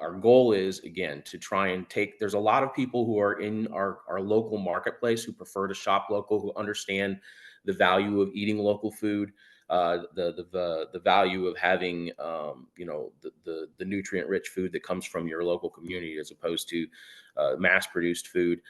our goal is, again, to try and there's a lot of people who are in our local marketplace who prefer to shop local, who understand the value of eating local food, the value of having the nutrient rich food that comes from your local community as opposed to mass produced food.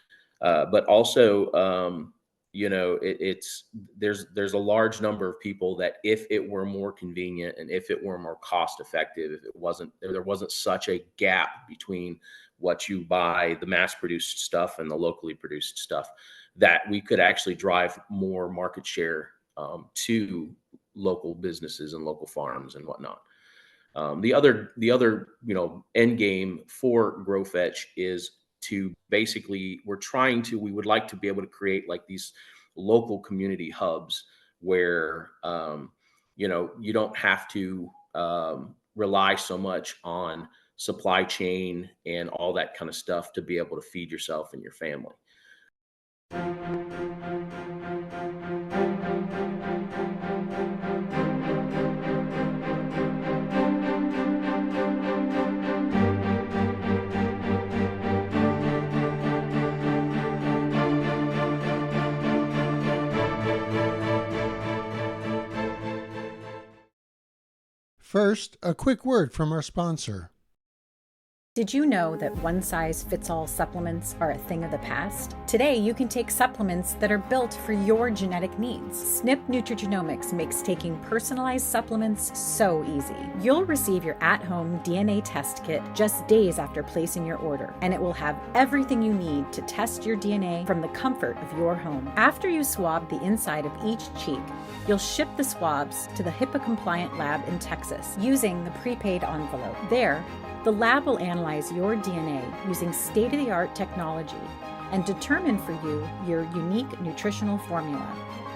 But also, there's a large number of people that if it were more convenient and if it were more cost effective, if there wasn't such a gap between what you buy, the mass produced stuff and the locally produced stuff, that we could actually drive more market share to local businesses and local farms and whatnot. The other end game for GrowFetch is to basically, we would like to be able to create like these local community hubs where you don't have to rely so much on supply chain and all that kind of stuff to be able to feed yourself and your family. First, a quick word from our sponsor. Did you know that one-size-fits-all supplements are a thing of the past? Today, you can take supplements that are built for your genetic needs. SNP Nutrigenomics makes taking personalized supplements so easy. You'll receive your at-home DNA test kit just days after placing your order, and it will have everything you need to test your DNA from the comfort of your home. After you swab the inside of each cheek, you'll ship the swabs to the HIPAA-compliant lab in Texas using the prepaid envelope. There, the lab will analyze your DNA using state-of-the-art technology and determine for you your unique nutritional formula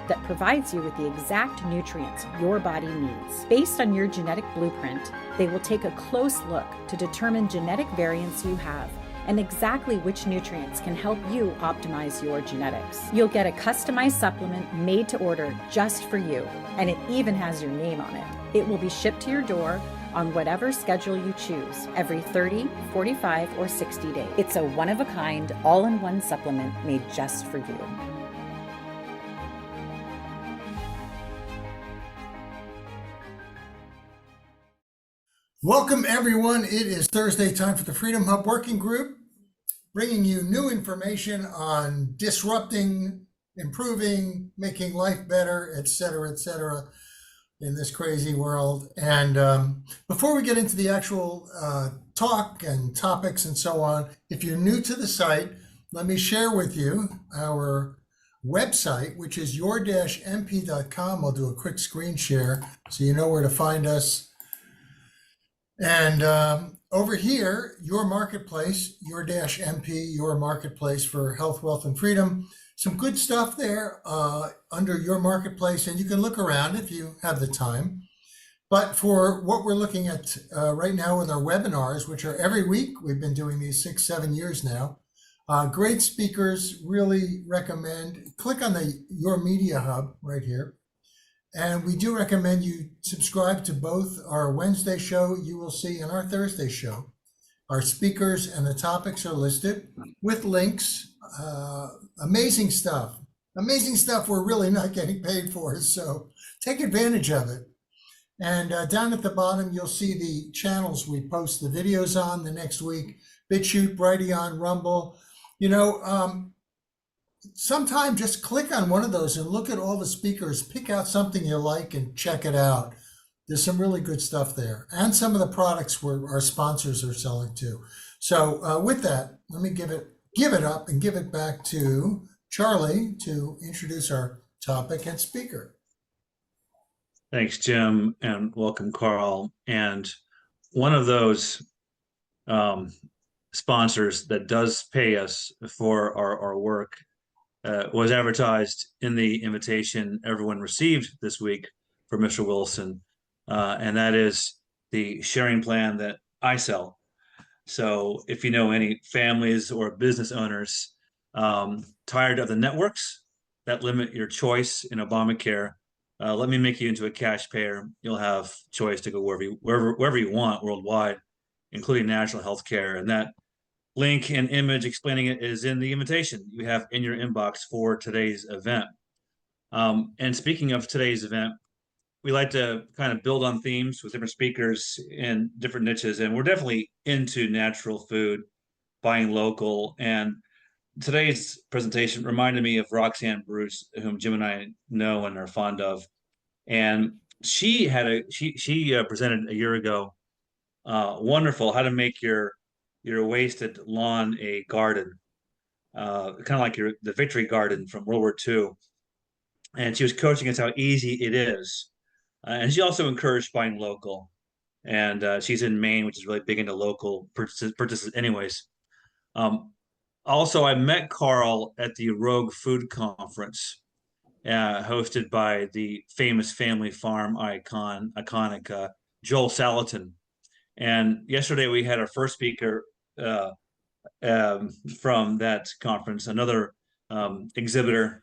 that provides you with the exact nutrients your body needs. Based on your genetic blueprint, they will take a close look to determine genetic variants you have and exactly which nutrients can help you optimize your genetics. You'll get a customized supplement made to order just for you, and it even has your name on it. It will be shipped to your door on whatever schedule you choose, every 30, 45, or 60 days. It's a one-of-a-kind, all-in-one supplement made just for you. Welcome, everyone. It is Thursday time for the Freedom Hub Working Group, bringing you new information on disrupting, improving, making life better, et cetera, in this crazy world. And before we get into the actual talk and topics and so on, if you're new to the site, let me share with you our website, which is your-mp.com. I'll do a quick screen share so you know where to find us. And over here, your marketplace, your-mp, your marketplace for health, wealth, and freedom. Some good stuff there under your marketplace, and you can look around if you have the time. But for what we're looking at right now with our webinars, which are every week, we've been doing these 6-7 years now. Great speakers, really recommend. Click on the Your Media Hub right here. And we do recommend you subscribe to both our Wednesday show, you will see, and our Thursday show. Our speakers and the topics are listed with links. Amazing stuff we're really not getting paid for, so take advantage of it. And down at the bottom, you'll see the channels we post the videos on the next week: BitChute, Brighteon, Rumble. Sometime just click on one of those and look at all the speakers, pick out something you like and check it out. There's some really good stuff there, and some of the products where our sponsors are selling too. So with that, let me give it up and give it back to Charlie to introduce our topic and speaker. Thanks, Jim, and welcome, Karl. And one of those sponsors that does pay us for our work was advertised in the invitation everyone received this week from Mr. Wilson, and that is the sharing plan that I sell. So if you know any families or business owners tired of the networks that limit your choice in ObamaCare, let me make you into a cash payer. You'll have choice to go wherever you want worldwide including national health care. And that link and image explaining it is in the invitation you have in your inbox for today's event. And speaking of today's event, we like to kind of build on themes with different speakers in different niches, and we're definitely into natural food, buying local. And today's presentation reminded me of Roxanne Bruce, whom Jim and I know and are fond of. And she presented a year ago, wonderful, how to make your wasted lawn a garden, kind of like the Victory Garden from World War II. And she was coaching us how easy it is. And she also encouraged buying local. And she's in Maine, which is really big into local purchases anyways. Also, I met Karl at the Rogue Food Conference, hosted by the famous family farm iconic Joel Salatin. And yesterday we had our first speaker from that conference, another exhibitor,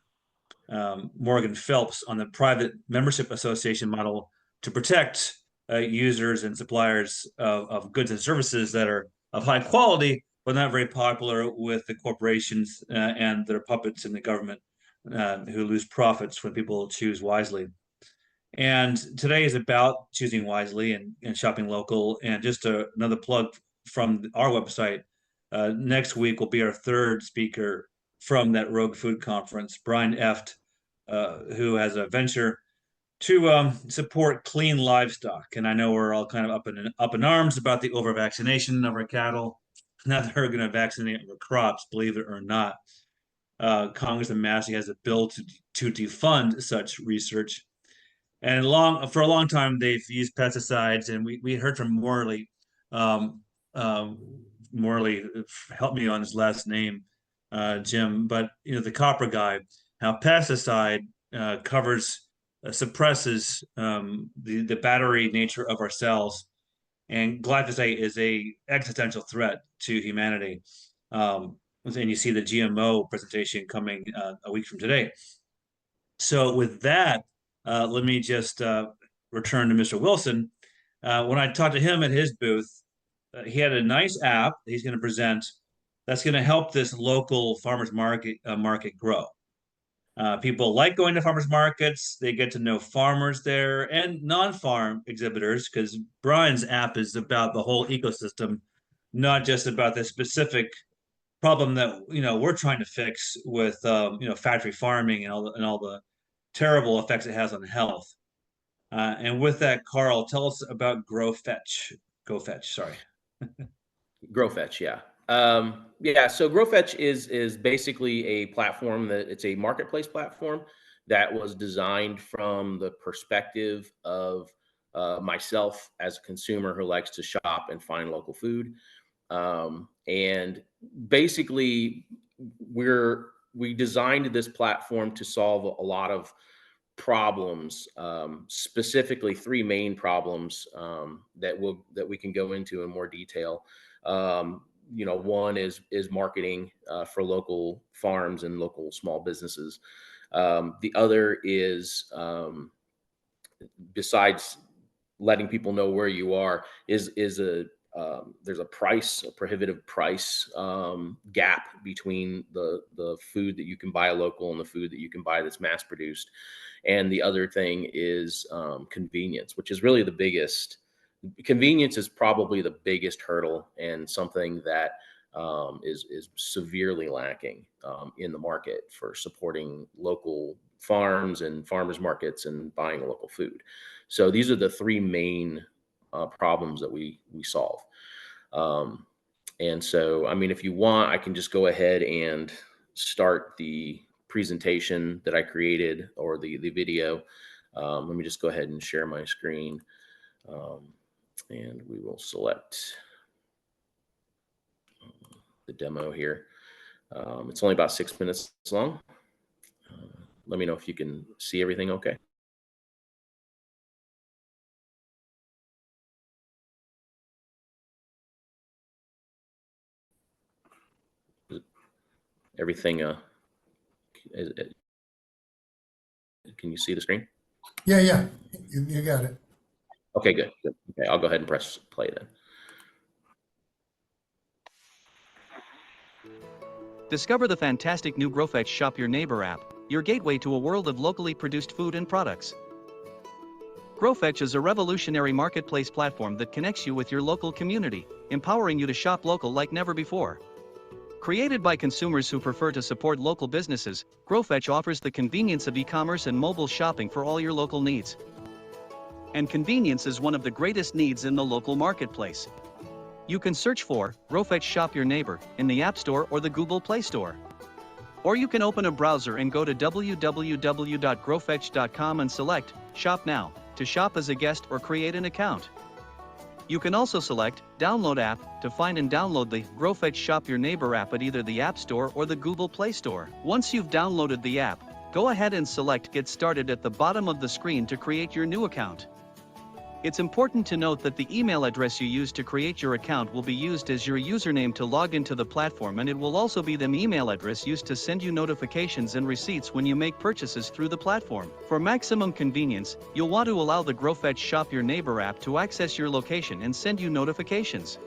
Morgan Phelps, on the private membership association model to protect users and suppliers of goods and services that are of high quality, but not very popular with the corporations and their puppets in the government who lose profits when people choose wisely. And today is about choosing wisely and shopping local. And just another plug from our website, next week will be our third speaker from that Rogue Food Conference, Brian Eft, who has a venture to support clean livestock. And I know we're all kind of up in arms about the over-vaccination of our cattle. Now they're going to vaccinate our crops, believe it or not. Congressman Massey has a bill to defund such research. And for a long time, they've used pesticides. And we heard from Morley. Morley, help me on his last name, Jim. But the copper guy, how pesticide suppresses the battery nature of our cells, and glyphosate is a existential threat to humanity. And you see the GMO presentation coming a week from today. So with that, let me just return to Mr. Wilson. When I talked to him at his booth, he had a nice app he's going to present that's going to help this local farmers market grow. People like going to farmers markets. They get to know farmers there and non-farm exhibitors, because Brian's app is about the whole ecosystem, not just about the specific problem that we're trying to fix with factory farming and all the terrible effects it has on health. And with that, Karl, tell us about GrowFetch. Sorry. GrowFetch, yeah. So GrowFetch is basically a platform it's a marketplace platform that was designed from the perspective of myself as a consumer who likes to shop and find local food. And basically we designed this platform to solve a lot of problems, specifically three main problems that we can go into in more detail. One is marketing for local farms and local small businesses. The other is, besides letting people know where you are, there's a prohibitive price gap between the food that you can buy local and the food that you can buy that's mass produced. And the other thing is convenience, which is really the biggest. Convenience is probably the biggest hurdle, and something that is severely lacking in the market for supporting local farms and farmers markets and buying local food. So these are the three main problems that we solve. And so, if you want, I can just go ahead and start the presentation that I created, or the video. Let me just go ahead and share my screen. And we will select the demo here. It's only about 6 minutes long. Let me know if you can see everything okay. Everything, can you see the screen? Yeah. You got it. Okay, good. Okay, I'll go ahead and press play then. Discover the fantastic new GrowFetch Shop Your Neighbor app, your gateway to a world of locally produced food and products. GrowFetch is a revolutionary marketplace platform that connects you with your local community, empowering you to shop local like never before. Created by consumers who prefer to support local businesses, GrowFetch offers the convenience of e-commerce and mobile shopping for all your local needs. And convenience is one of the greatest needs in the local marketplace. You can search for GrowFetch Shop Your Neighbor in the App Store or the Google Play Store. Or you can open a browser and go to www.growfetch.com and select Shop Now to shop as a guest or create an account. You can also select Download App to find and download the GrowFetch Shop Your Neighbor app at either the App Store or the Google Play Store. Once you've downloaded the app, go ahead and select Get Started at the bottom of the screen to create your new account. It's important to note that the email address you use to create your account will be used as your username to log into the platform, and it will also be the email address used to send you notifications and receipts when you make purchases through the platform. For maximum convenience, you'll want to allow the GrowFetch Shop Your Neighbor app to access your location and send you notifications.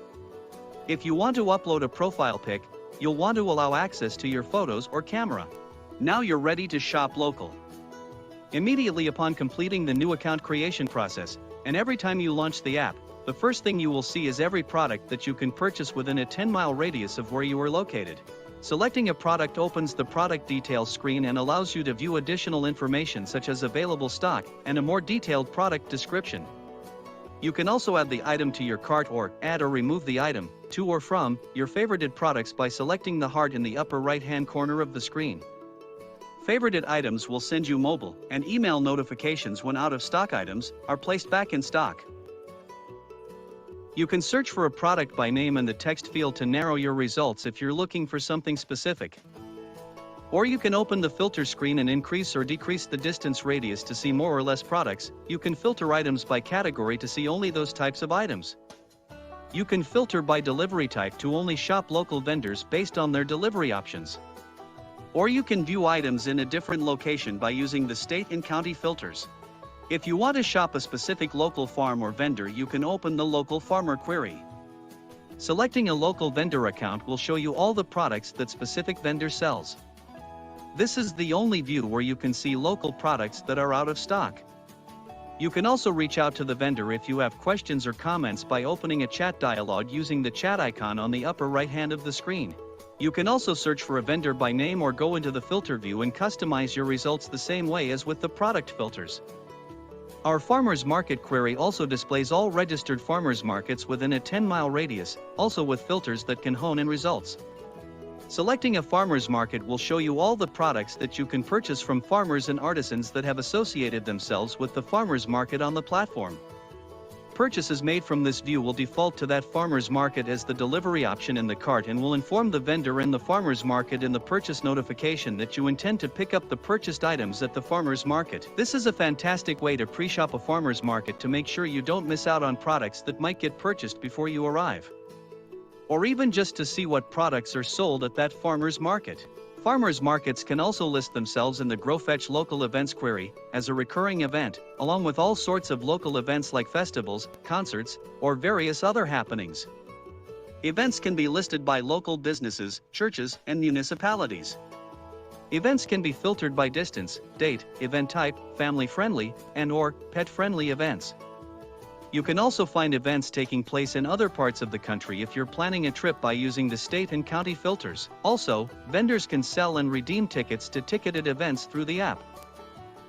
If you want to upload a profile pic, you'll want to allow access to your photos or camera. Now you're ready to shop local. Immediately upon completing the new account creation process, and every time you launch the app, the first thing you will see is every product that you can purchase within a 10-mile radius of where you are located. Selecting a product opens the product details screen and allows you to view additional information such as available stock and a more detailed product description. You can also add the item to your cart or add or remove the item to or from your favorited products by selecting the heart in the upper right-hand corner of the screen. Favorited items will send you mobile and email notifications when out-of-stock items are placed back in stock. You can search for a product by name in the text field to narrow your results if you're looking for something specific. Or you can open the filter screen and increase or decrease the distance radius to see more or less products. You can filter items by category to see only those types of items. You can filter by delivery type to only shop local vendors based on their delivery options. Or you can view items in a different location by using the state and county filters. If you want to shop a specific local farm or vendor, you can open the local farmer query. Selecting a local vendor account will show you all the products that specific vendor sells. This is the only view where you can see local products that are out of stock. You can also reach out to the vendor if you have questions or comments by opening a chat dialog using the chat icon on the upper right hand of the screen. You can also search for a vendor by name or go into the filter view and customize your results the same way as with the product filters. Our farmers market query also displays all registered farmers markets within a 10-mile radius, also with filters that can hone in results. Selecting a farmers market will show you all the products that you can purchase from farmers and artisans that have associated themselves with the farmers market on the platform. Purchases made from this view will default to that farmer's market as the delivery option in the cart and will inform the vendor in the farmer's market in the purchase notification that you intend to pick up the purchased items at the farmer's market. This is a fantastic way to pre-shop a farmer's market to make sure you don't miss out on products that might get purchased before you arrive. Or even just to see what products are sold at that farmer's market. Farmers markets can also list themselves in the GrowFetch local events query as a recurring event, along with all sorts of local events like festivals, concerts, or various other happenings. Events can be listed by local businesses, churches, and municipalities. Events can be filtered by distance, date, event type, family-friendly, and/or pet-friendly events. You can also find events taking place in other parts of the country if you're planning a trip by using the state and county filters. Also, vendors can sell and redeem tickets to ticketed events through the app.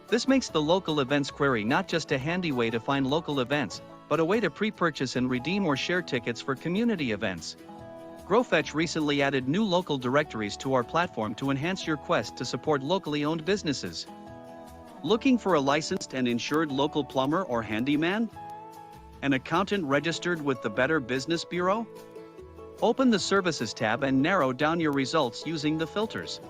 This makes the local events query not just a handy way to find local events, but a way to pre-purchase and redeem or share tickets for community events. GrowFetch recently added new local directories to our platform to enhance your quest to support locally owned businesses. Looking for a licensed and insured local plumber or handyman? An accountant registered with the Better Business Bureau? Open the Services tab and narrow down your results using the filters.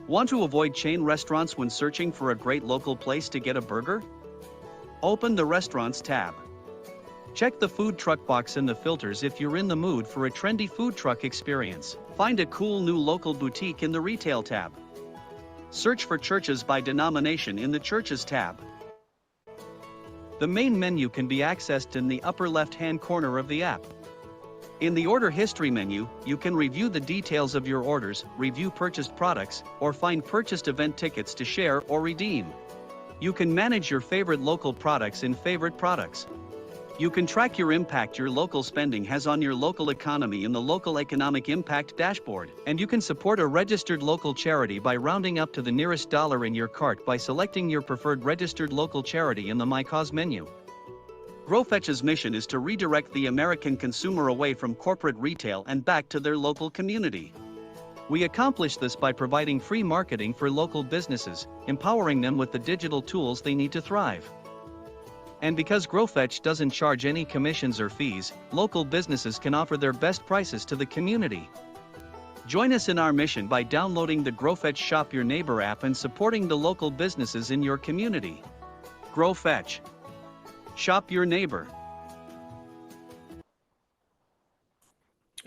Want to avoid chain restaurants when searching for a great local place to get a burger? Open the Restaurants tab. Check the food truck box in the filters if you're in the mood for a trendy food truck experience. Find a cool new local boutique in the Retail tab. Search for churches by denomination in the Churches tab. The main menu can be accessed in the upper left-hand corner of the app. In the order history menu, you can review the details of your orders, review purchased products, or find purchased event tickets to share or redeem. You can manage your favorite local products in favorite products. You can track your impact your local spending has on your local economy in the local economic impact dashboard. And you can support a registered local charity by rounding up to the nearest dollar in your cart by selecting your preferred registered local charity in the My Cause menu. GrowFetch's mission is to redirect the American consumer away from corporate retail and back to their local community. We accomplish this by providing free marketing for local businesses, empowering them with the digital tools they need to thrive. And because GrowFetch doesn't charge any commissions or fees, local businesses can offer their best prices to the community. Join us in our mission by downloading the GrowFetch Shop Your Neighbor app and supporting the local businesses in your community. GrowFetch. Shop your neighbor.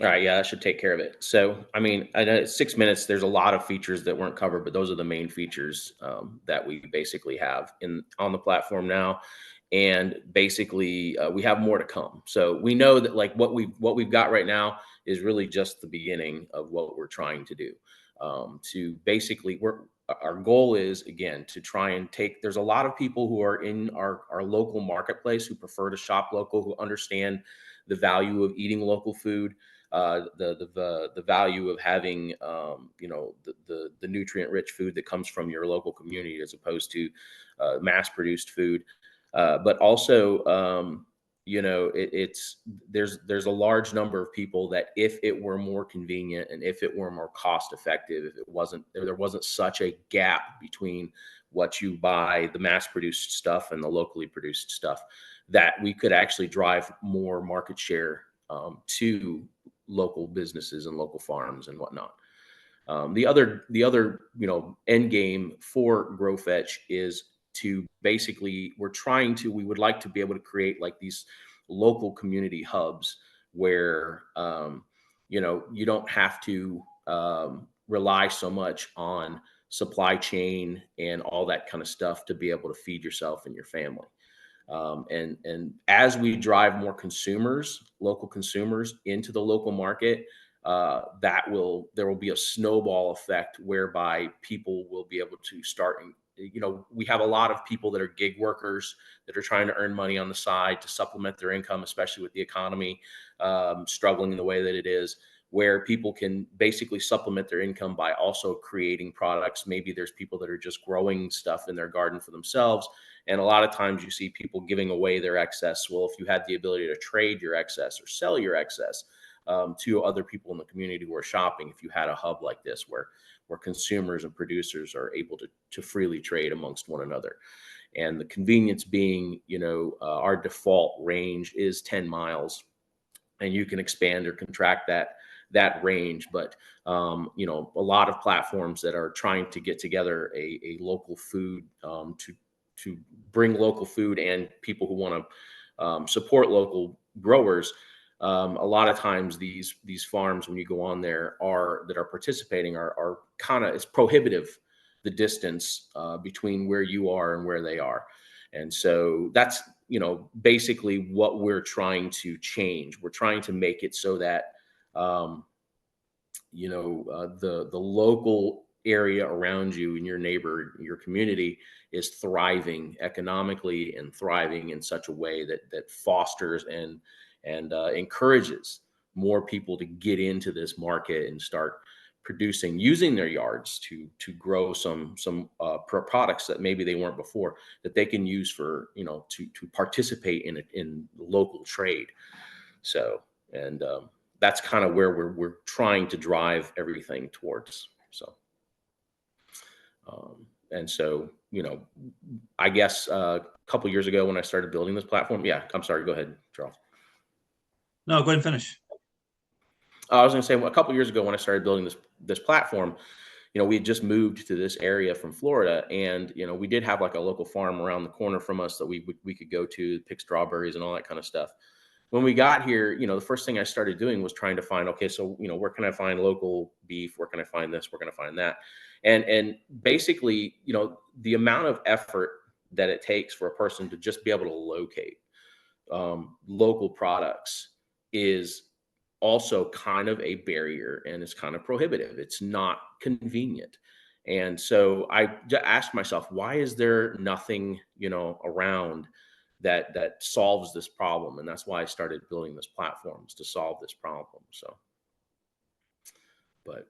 All right, yeah, that should take care of it. So, I mean, I know it's 6 minutes. There's a lot of features that weren't covered, but those are the main features that we basically have on the platform now. And basically, we have more to come. So we know that like what we've got right now is really just the beginning of what we're trying to do. To basically, our goal is, again, to try and there's a lot of people who are in our local marketplace who prefer to shop local, who understand the value of eating local food, the value of having, the nutrient rich food that comes from your local community as opposed to mass produced food. But also, there's a large number of people that if it were more convenient and if it were more cost effective, if there wasn't such a gap between what you buy, the mass produced stuff and the locally produced stuff, that we could actually drive more market share to local businesses and local farms and whatnot. The other end game for GrowFetch is to basically, we would like to be able to create like these local community hubs where, you don't have to rely so much on supply chain and all that kind of stuff to be able to feed yourself and your family. And as we drive more local consumers into the local market, there will be a snowball effect whereby people will be able to start. We have a lot of people that are gig workers that are trying to earn money on the side to supplement their income, especially with the economy struggling in the way that it is, where people can basically supplement their income by also creating products. Maybe there's people that are just growing stuff in their garden for themselves. And a lot of times you see people giving away their excess. Well, if you had the ability to trade your excess or sell your excess to other people in the community who are shopping, if you had a hub like this where consumers and producers are able to freely trade amongst one another. And the convenience being, our default range is 10 miles, and you can expand or contract that range. But, a lot of platforms that are trying to get together a local food to bring local food and people who want to support local growers. A lot of times these farms, when you go on there, that are participating are kind of, it's prohibitive, the distance between where you are and where they are. And so that's, basically what we're trying to change. We're trying to make it so that, the local area around you and your neighbor, your community is thriving economically and thriving in such a way that fosters and encourages more people to get into this market and start producing, using their yards to grow some products that maybe they weren't before, that they can use for, to participate in local trade. So, and that's kind of where we're trying to drive everything towards. So, and so, I guess a couple years ago when I started building this platform, I'm sorry, go ahead, Charles. No, go ahead and finish. I was going to say, a couple years ago when I started building this platform, we had just moved to this area from Florida, and we did have like a local farm around the corner from us that we could go to pick strawberries and all that kind of stuff. When we got here, the first thing I started doing was trying to find, okay, so where can I find local beef? Where can I find this? Where can I find that? And basically, the amount of effort that it takes for a person to just be able to locate local products is also kind of a barrier, and it's kind of prohibitive. It's not convenient. And so I asked myself, why is there nothing, around that solves this problem? And that's why I started building this platforms to solve this problem. So, but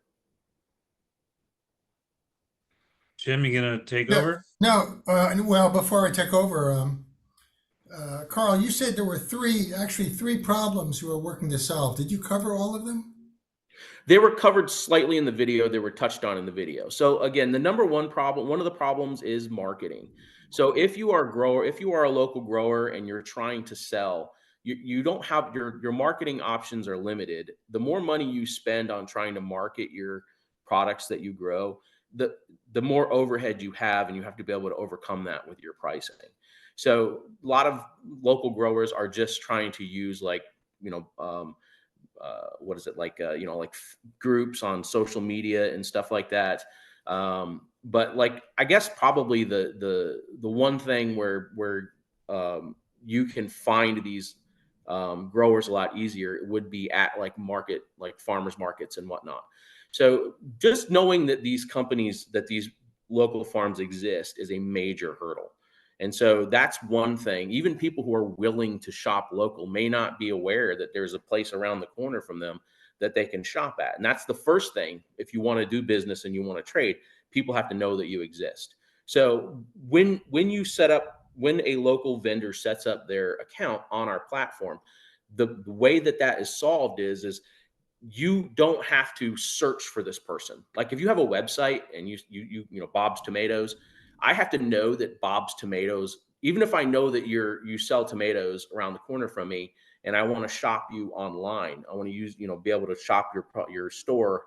Jim, you gonna take Yeah, over? no, well, before I take over, Karl, you said there were three problems you were working to solve. Did you cover all of them? they were covered slightly in the video. They were touched on in the video. So again, the number one problem, one of the problems is marketing. So if you are a grower, if you are a local grower and you're trying to sell, you don't have your marketing options are limited. The more money you spend on trying to market your products that you grow, the more overhead you have, and you have to be able to overcome that with your pricing. So a lot of local growers are just trying to use like, what is it like, groups on social media and stuff like that. But like, I guess probably the one thing where you can find these growers a lot easier would be at like farmers markets and whatnot. So just knowing that these companies, that these local farms exist is a major hurdle. And so that's one thing. Even people who are willing to shop local may not be aware that there's a place around the corner from them that they can shop at. And that's the first thing. If you want to do business and you want to trade, people have to know that you exist. So when a local vendor sets up their account on our platform, the way that is solved is you don't have to search for this person. Like if you have a website and you Bob's Tomatoes, I have to know that Bob's Tomatoes, even if I know that you sell tomatoes around the corner from me and I want to shop you online, I want to use, be able to shop your store.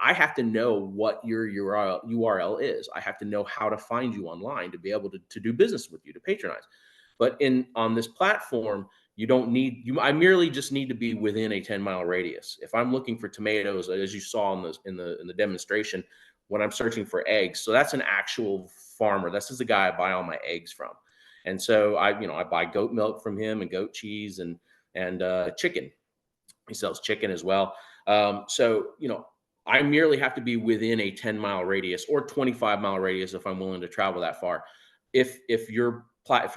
I have to know what your URL is. I have to know how to find you online to be able to do business with you, to patronize. But on this platform, I merely just need to be within a 10-mile radius. If I'm looking for tomatoes, as you saw in the demonstration, when I'm searching for eggs, so that's an actual farmer. This is the guy I buy all my eggs from. And so I buy goat milk from him and goat cheese and chicken. He sells chicken as well. So I merely have to be within a 10-mile radius or 25-mile radius if I'm willing to travel that far. If you're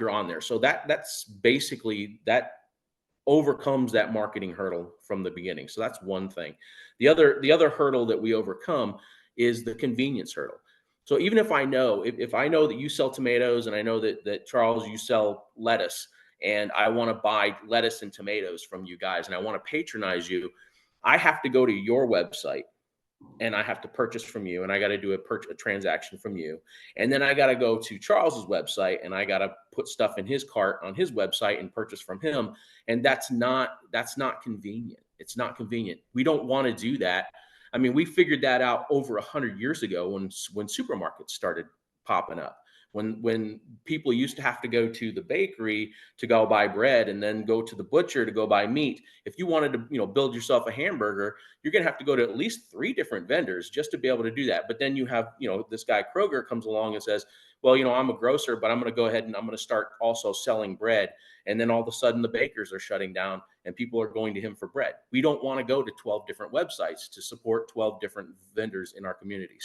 on there. So that's basically that overcomes that marketing hurdle from the beginning. So that's one thing. The other hurdle that we overcome is the convenience hurdle. So even if I know that you sell tomatoes and I know that Charles, you sell lettuce, and I want to buy lettuce and tomatoes from you guys and I want to patronize you, I have to go to your website and I have to purchase from you, and I got to do a transaction from you. And then I got to go to Charles's website and I got to put stuff in his cart on his website and purchase from him. And that's not convenient. It's not convenient. We don't want to do that. I mean, we figured that out over 100 years ago when supermarkets started popping up. When people used to have to go to the bakery to go buy bread and then go to the butcher to go buy meat. If you wanted to, build yourself a hamburger, you're going to have to go to at least 3 different vendors just to be able to do that. But then you have, this guy Kroger comes along and says, well, I'm a grocer, but I'm going to go ahead and I'm going to start also selling bread. And then all of a sudden the bakers are shutting down and people are going to him for bread. We don't want to go to 12 different websites to support 12 different vendors in our community.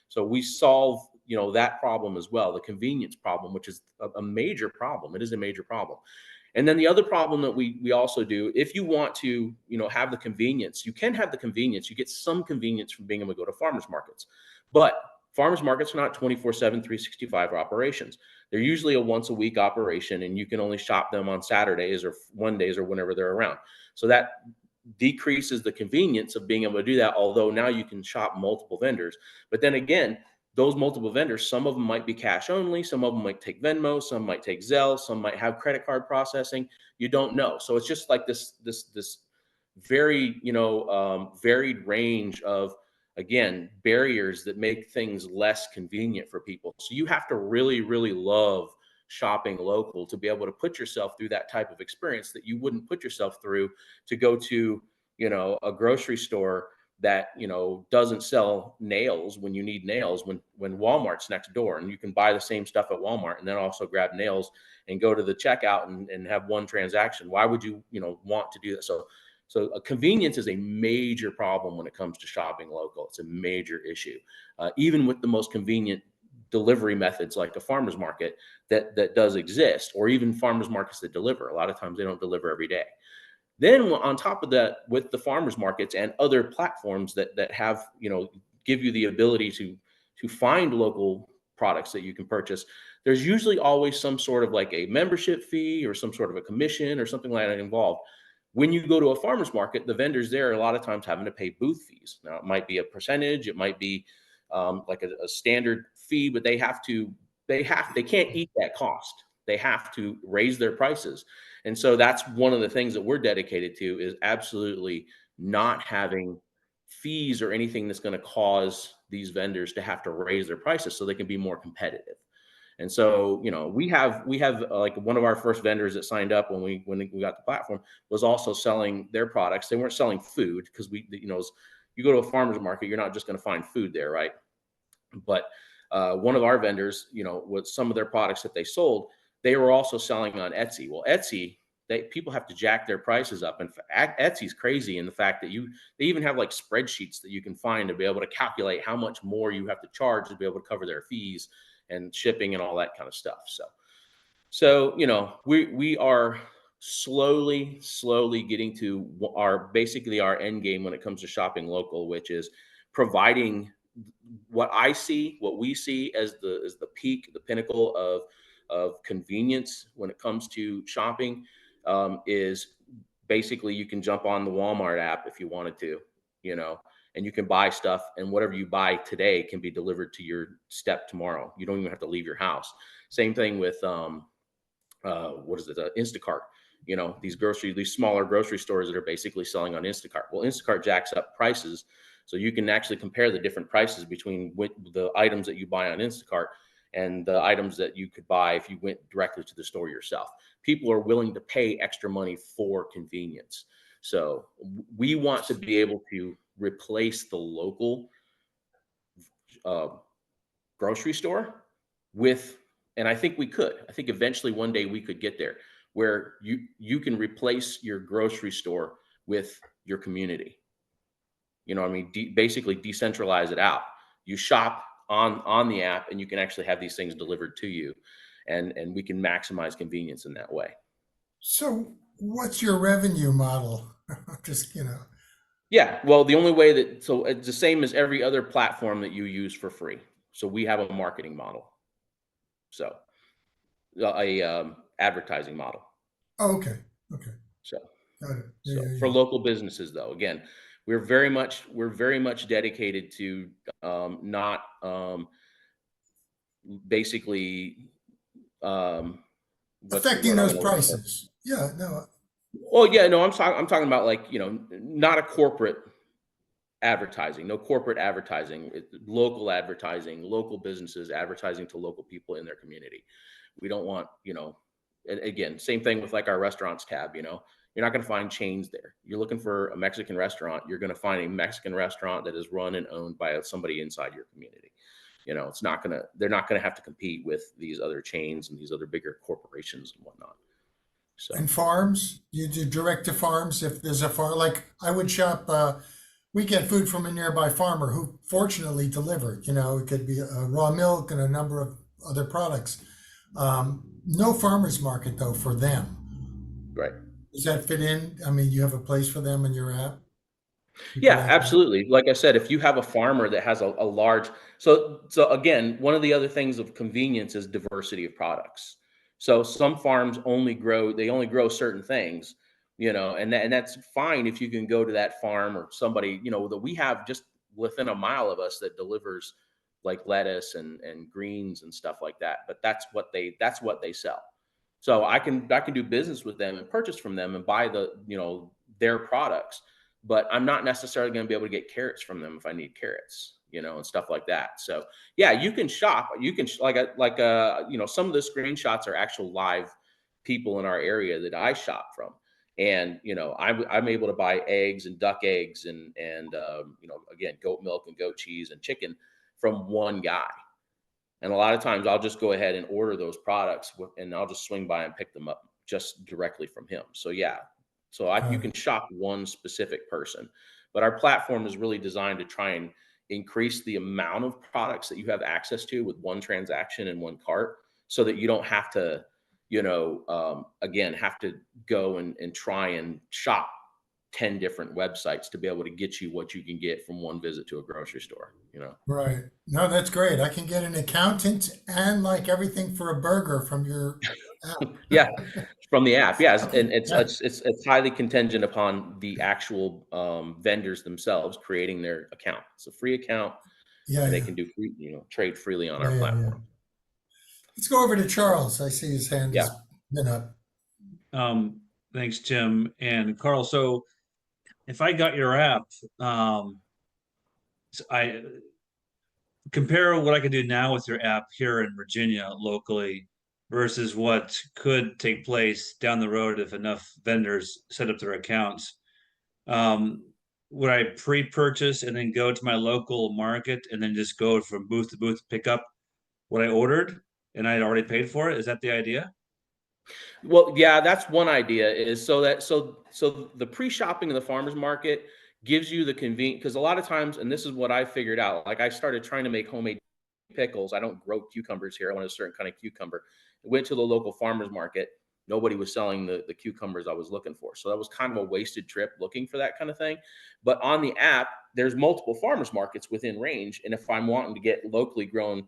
So we solve, that problem as well, the convenience problem, which is a major problem. It is a major problem. And then the other problem that we also do, if you want to, have the convenience, you can have the convenience. You get some convenience from being able to go to farmers markets. But farmers markets are not 24/7, 365 operations. They're usually a once a week operation, and you can only shop them on Saturdays or Mondays or whenever they're around. So that decreases the convenience of being able to do that, although now you can shop multiple vendors. But then again, those multiple vendors, some of them might be cash only, some of them might take Venmo, some might take Zelle, some might have credit card processing. You don't know. So it's just like this very, varied range of, again, barriers that make things less convenient for people. So you have to really, really love shopping local to be able to put yourself through that type of experience that you wouldn't put yourself through to go to, a grocery store that, doesn't sell nails when you need nails, when Walmart's next door, and you can buy the same stuff at Walmart and then also grab nails and go to the checkout and have one transaction. Why would you, want to do that? So So convenience is a major problem when it comes to shopping local. It's a major issue. Even with the most convenient delivery methods like a farmer's market that does exist, or even farmers markets that deliver. A lot of times they don't deliver every day. Then on top of that, with the farmers markets and other platforms that have, give you the ability to find local products that you can purchase, there's usually always some sort of like a membership fee or some sort of a commission or something like that involved. When you go to a farmer's market, the vendors there are a lot of times having to pay booth fees. Now, it might be a percentage, it might be like a standard fee, but they can't eat that cost. They have to raise their prices. And so that's one of the things that we're dedicated to, is absolutely not having fees or anything that's going to cause these vendors to have to raise their prices so they can be more competitive. And so, we have like one of our first vendors that signed up when we got the platform was also selling their products. They weren't selling food, because you go to a farmer's market, you're not just going to find food there, right? But one of our vendors, with some of their products that they sold, they were also selling on Etsy. Well, Etsy, people have to jack their prices up, and Etsy's crazy in the fact that they even have like spreadsheets that you can find to be able to calculate how much more you have to charge to be able to cover their fees and shipping and all that kind of stuff. So we are slowly getting to basically our end game when it comes to shopping local, which is providing what we see as the peak, the pinnacle of convenience when it comes to shopping. Is basically you can jump on the Walmart app if you wanted to, and you can buy stuff, and whatever you buy today can be delivered to your step tomorrow. You don't even have to leave your house. Same thing with Instacart. These smaller grocery stores that are basically selling on Instacart. Well, Instacart jacks up prices, so you can actually compare the different prices between the items that you buy on Instacart and the items that you could buy if you went directly to the store yourself. People are willing to pay extra money for convenience. So we want to be able to replace the local grocery store with, and I think eventually one day we could get there, where you can replace your grocery store with your community. Basically decentralize it out. You shop on the app, and you can actually have these things delivered to you, and we can maximize convenience in that way. So what's your revenue model? Just, Yeah, well, the only way so it's the same as every other platform that you use for free. So we have a marketing model. So a advertising model. Oh, okay. So, Got it. For local businesses, though, again, we're very much dedicated to not basically affecting those prices. Yeah, no. Well, yeah, no, I'm talking about, like, not a corporate advertising, no corporate advertising, local advertising, local businesses advertising to local people in their community. We don't want, and again, same thing with like our restaurants tab, you're not going to find chains there. You're looking for a Mexican restaurant, you're going to find a Mexican restaurant that is run and owned by somebody inside your community. They're not going to have to compete with these other chains and these other bigger corporations and whatnot. So. And farms, you do direct to farms. If there's a farm, like I would shop, we get food from a nearby farmer who fortunately delivered, it could be raw milk and a number of other products. No farmer's market though for them. Right. Does that fit in? I mean, you have a place for them in your app? Yeah, absolutely. Like I said, if you have a farmer that has a large, so again, one of the other things of convenience is diversity of products. So some farms only grow certain things, and that's fine if you can go to that farm or somebody, that we have just within a mile of us that delivers like lettuce and greens and stuff like that. But that's what they sell. So I can do business with them and purchase from them and buy their products, but I'm not necessarily going to be able to get carrots from them if I need carrots, and stuff like that. So yeah, you can shop. You can some of the screenshots are actual live people in our area that I shop from, and I'm able to buy eggs and duck eggs and again, goat milk and goat cheese and chicken from one guy. And a lot of times I'll just go ahead and order those products and I'll just swing by and pick them up just directly from him. So yeah, So you can shop one specific person, but our platform is really designed to try and increase the amount of products that you have access to with one transaction in one cart, so that you don't have to, again, have to go and try and shop 10 different websites to be able to get you what you can get from one visit to a grocery store, Right. No, that's great. I can get an accountant and like everything for a burger from your app. Yeah, from the app. Yes, and it's Yeah. it's it's it's highly contingent upon the actual vendors themselves creating their account. It's a free account, Yeah, and they yeah, can do free, trade freely on our yeah, yeah, yeah. platform. Let's go over to Charles. I see his hand Yeah. has been up. Um, Thanks, Jim and Carl. So if I got your app, um, I compare what I can do now with your app here in Virginia locally versus what could take place down the road if enough vendors set up their accounts. Um, would I pre-purchase and then go to my local market and then just go from booth to booth, pick up what I ordered and I'd already paid for it? Is that the idea? Well, yeah, that's one idea, is so the pre-shopping in the farmers market gives you the convenience, because a lot of times, and this is what I figured out, like I started trying to make homemade pickles. I don't grow cucumbers here. I want a certain kind of cucumber. I went to the local farmers market. Nobody was selling the cucumbers I was looking for. So that was kind of a wasted trip looking for that kind of thing. But on the app, there's multiple farmers markets within range. And if I'm wanting to get locally grown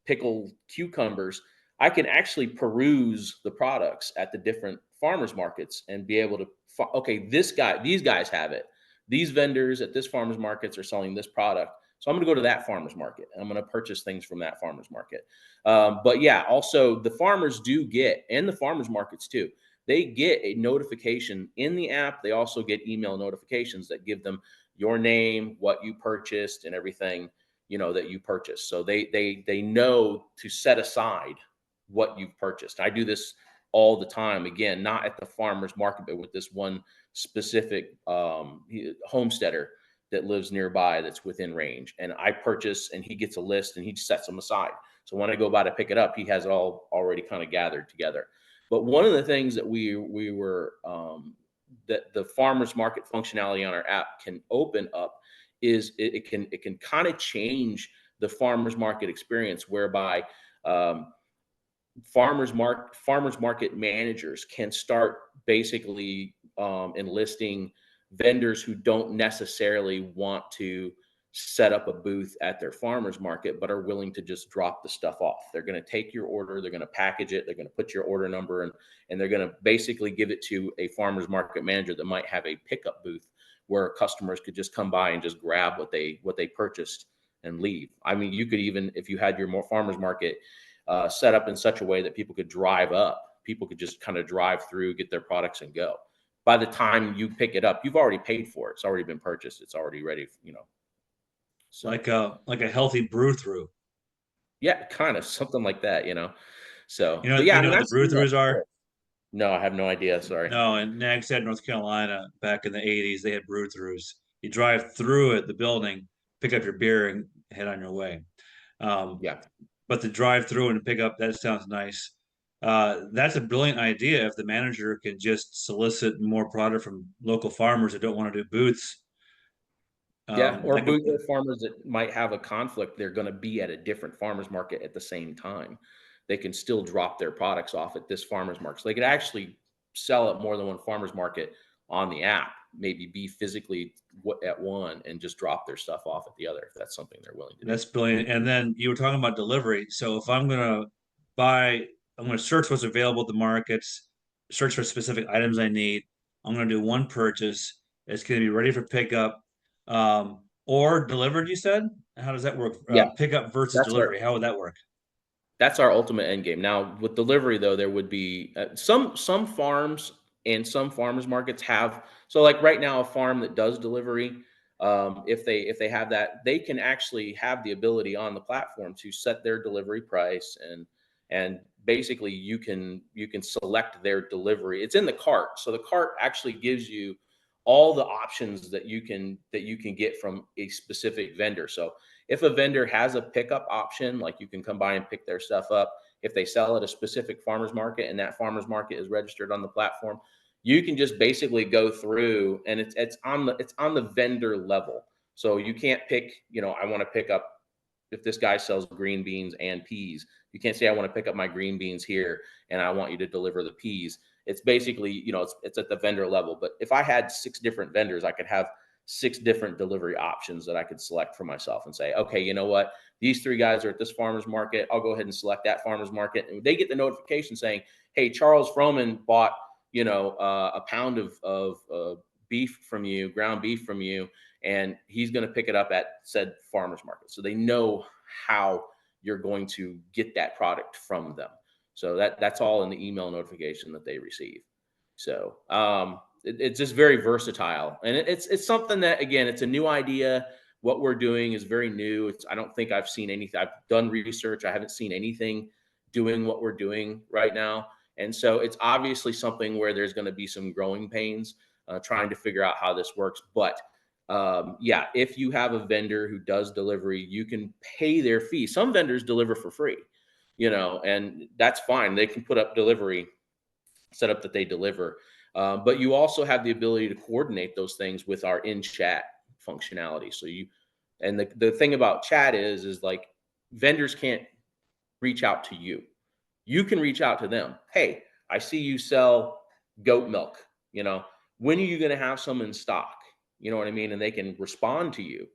pickled cucumbers, I can actually peruse the products at the different farmers markets and be able to, okay, these guys have it. These vendors at this farmers markets are selling this product. So I'm going to go to that farmer's market and I'm going to purchase things from that farmer's market. But yeah, also the farmers do get, and the farmers markets too, they get a notification in the app. They also get email notifications that give them your name, what you purchased, and everything, that you purchased. So they know to set aside what you've purchased. I do this all the time. Again, not at the farmer's market, but with this one specific homesteader that lives nearby that's within range. And I purchase, and he gets a list and he sets them aside. So when I go by to pick it up, he has it all already kind of gathered together. But one of the things that we were that the farmers market functionality on our app can open up is it can kind of change the farmers market experience, whereby farmers market managers can start basically enlisting vendors who don't necessarily want to set up a booth at their farmers market, but are willing to just drop the stuff off. They're going to take your order, they're going to package it, they're going to put your order number in, and they're going to basically give it to a farmers market manager that might have a pickup booth where customers could just come by and just grab what they purchased and leave. I mean, you could even, if you had your farmers market set up in such a way that people could drive up, people could just kind of drive through, get their products and go. By the time you pick it up, you've already paid for it. It's already been purchased. It's already ready, So Like a healthy brew through. yeah, kind of something like that, So, You know, but yeah, you I know mean, what the that's brew throughs are? no, I have no idea. Sorry. No, in Nags Head, North Carolina, back in the 80s, they had brew throughs. You drive through it, the building, pick up your beer, and head on your way. Um, Yeah. but to drive through and pick up, that sounds nice. That's a brilliant idea if the manager can just solicit more product from local farmers that don't want to do booths. Yeah. Or That could, booth farmers that might have a conflict. They're going to be at a different farmer's market at the same time. They can still drop their products off at this farmer's market. So they could actually sell at more than one farmer's market on the app, maybe be physically at one and just drop their stuff off at the other, if that's something they're willing to do. that's brilliant. And then you were talking about delivery. So if I'm going to buy, I'm going to search what's available at the markets, search for specific items I need. I'm going to do one purchase. It's going to be ready for pickup, or delivered. You said, how does that work? Yeah. Pickup versus That's our delivery. How would that work? That's our ultimate end game. Now, with delivery, though, there would be some farms and some farmers markets have. So, like right now, a farm that does delivery, if they have that, they can actually have the ability on the platform to set their delivery price, and basically you can select their delivery. It's in the cart, so the cart actually gives you all the options that you can get from a specific vendor. So if a vendor has a pickup option, like you can come by and pick their stuff up. If they sell at a specific farmer's market and that farmer's market is registered on the platform, You can just basically go through, and it's on the vendor level. So you can't pick, I want to pick up, if this guy sells green beans and peas, you can't say I want to pick up my green beans here and I want you to deliver the peas. It's basically, it's at the vendor level. But if I had 6 different vendors, I could have 6 different delivery options that I could select for myself and say, okay, you know what? These 3 guys are at this farmer's market. I'll go ahead and select that farmer's market. And they get the notification saying, hey, Charles Froman bought, a pound of beef from you, ground beef from you, and he's going to pick it up at said farmer's market. So they know how you're going to get that product from them. So that's all in the email notification that they receive. So it's just very versatile, and it's something that, again, it's a new idea. What we're doing is very new. I don't think I've seen anything. I've done research. I haven't seen anything doing what we're doing right now. And so it's obviously something where there's going to be some growing pains trying to figure out how this works. But yeah, if you have a vendor who does delivery, you can pay their fee. Some vendors deliver for free, and that's fine. They can put up delivery setup that they deliver. But you also have the ability to coordinate those things with our in-chat functionality. So and the thing about chat is like, vendors can't reach out to you. You can reach out to them. Hey, I see you sell goat milk. When are you going to have some in stock? You know what I mean? And they can respond to you,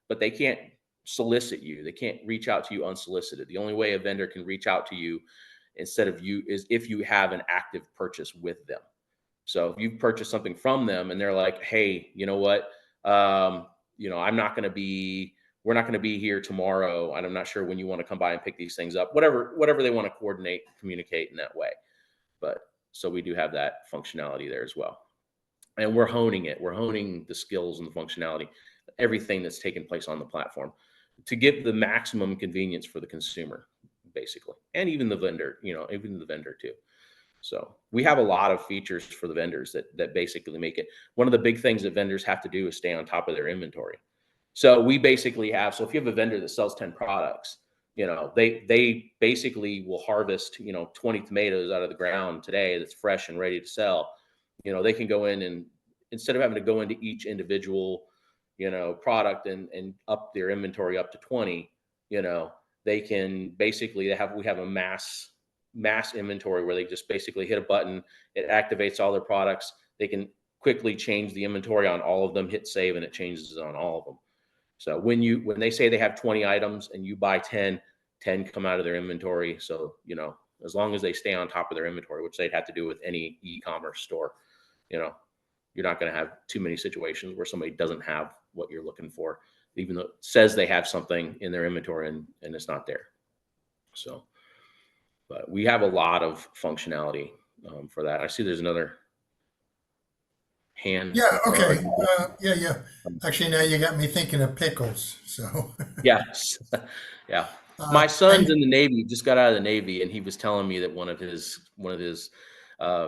but they can't solicit you. They can't reach out to you unsolicited. The only way a vendor can reach out to you instead of you is if you have an active purchase with them. So if you purchase something from them and they're like, hey, you know what? We're not going to be here tomorrow, and I'm not sure when you want to come by and pick these things up, whatever they want to coordinate, communicate in that way. But so we do have that functionality there as well. And we're honing it. We're honing the skills and the functionality, everything that's taking place on the platform to give the maximum convenience for the consumer, basically. And even the vendor, even the vendor too. So we have a lot of features for the vendors that basically make it. One of the big things that vendors have to do is stay on top of their inventory. So we basically have, so if you have a vendor that sells 10 products, they basically will harvest, 20 tomatoes out of the ground today that's fresh and ready to sell. They can go in and instead of having to go into each individual, product and up their inventory up to 20, they can basically, we have a mass inventory where they just basically hit a button, it activates all their products. They can quickly change the inventory on all of them, hit save, and it changes on all of them. So when they say they have 20 items and you buy 10 come out of their inventory. So, as long as they stay on top of their inventory, which they'd have to do with any e-commerce store, you're not going to have too many situations where somebody doesn't have what you're looking for, even though it says they have something in their inventory and it's not there. So, but we have a lot of functionality for that. I see there's another hand. Yeah. Okay. Yeah. Actually, now you got me thinking of pickles. So. Yes. Yeah. My son's in the Navy, just got out of the Navy, and he was telling me that one of his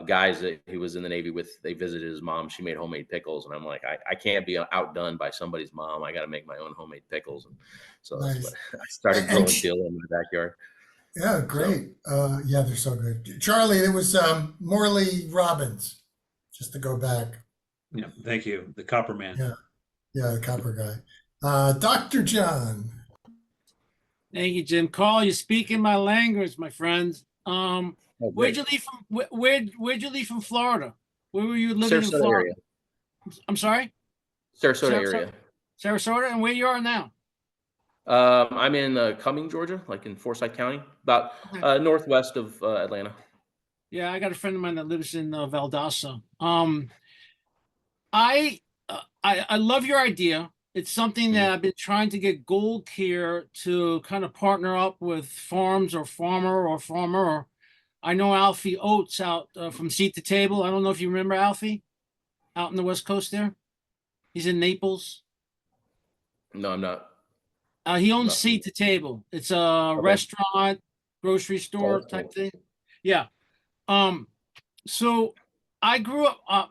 guys that he was in the Navy with, they visited his mom. She made homemade pickles, and I'm like, I can't be outdone by somebody's mom. I got to make my own homemade pickles. And so that's what I started growing dill in my backyard. Yeah, great. So, yeah, they're so good. Charlie, it was Morley Robbins, just to go back. Yeah, thank you. The Copper Man. Yeah, the copper guy. Dr. John. Thank you, Jim. Carl, you're speaking my language, my friends. Where'd you leave from? Where'd you leave from Florida? Where were you living in Florida? Area. I'm sorry. Sarasota area. Sarasota, and where you are now? I'm in Cumming, Georgia, like in Forsyth County, about northwest of Atlanta. Yeah, I got a friend of mine that lives in Valdosta. I love your idea. It's something that I've been trying to get Gold Care to kind of partner up with farms or farmer. Or I know Alfie Oates out from Seed to Table. I don't know if you remember Alfie out in the West Coast there. He's in Naples. No, I'm not. He owns Seed to Table. It's a restaurant, grocery store type thing. Yeah. So I grew up.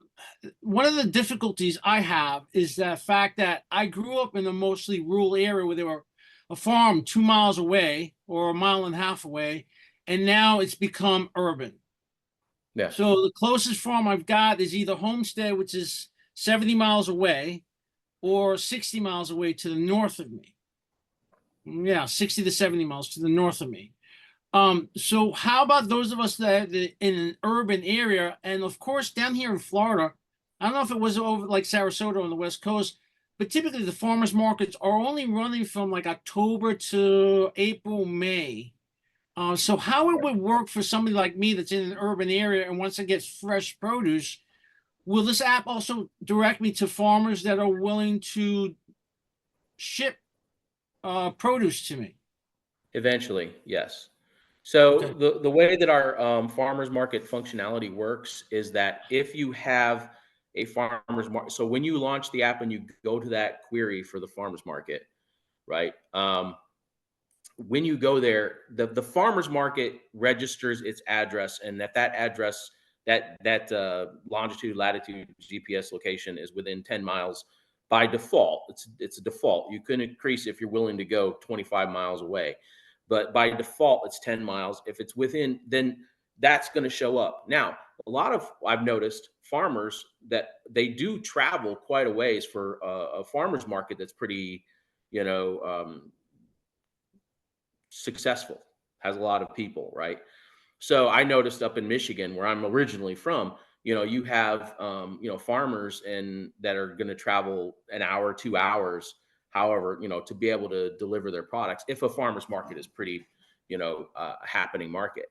One of the difficulties I have is the fact that I grew up in a mostly rural area where there were a farm 2 miles away or a mile and a half away, and now it's become urban. Yeah. So the closest farm I've got is either Homestead, which is 70 miles away, or 60 miles away to the north of me. Yeah, 60 to 70 miles to the north of me. So how about those of us that in an urban area, and of course down here in Florida, I don't know if it was over like Sarasota on the West Coast, but typically the farmers markets are only running from like October to April, May. So how it would work for somebody like me that's in an urban area and wants to get fresh produce, will this app also direct me to farmers that are willing to ship produce to me? Eventually, yes. So Okay. the way that our farmers market functionality works is that if you have a farmers market, so when you launch the app and you go to that query for the farmers market, right? When you go there, the farmers market registers its address, and that address, that longitude, latitude, GPS location is within 10 miles by default. It's a default. You can increase if you're willing to go 25 miles away, but by default it's 10 miles. If it's within, then that's going to show up. Now, a lot of, I've noticed farmers that they do travel quite a ways for a farmers market that's pretty, you know, successful, has a lot of people, right? So I noticed up in Michigan, where I'm originally from, you have, farmers and that are going to travel an hour, 2 hours, however, to be able to deliver their products if a farmer's market is pretty, happening market.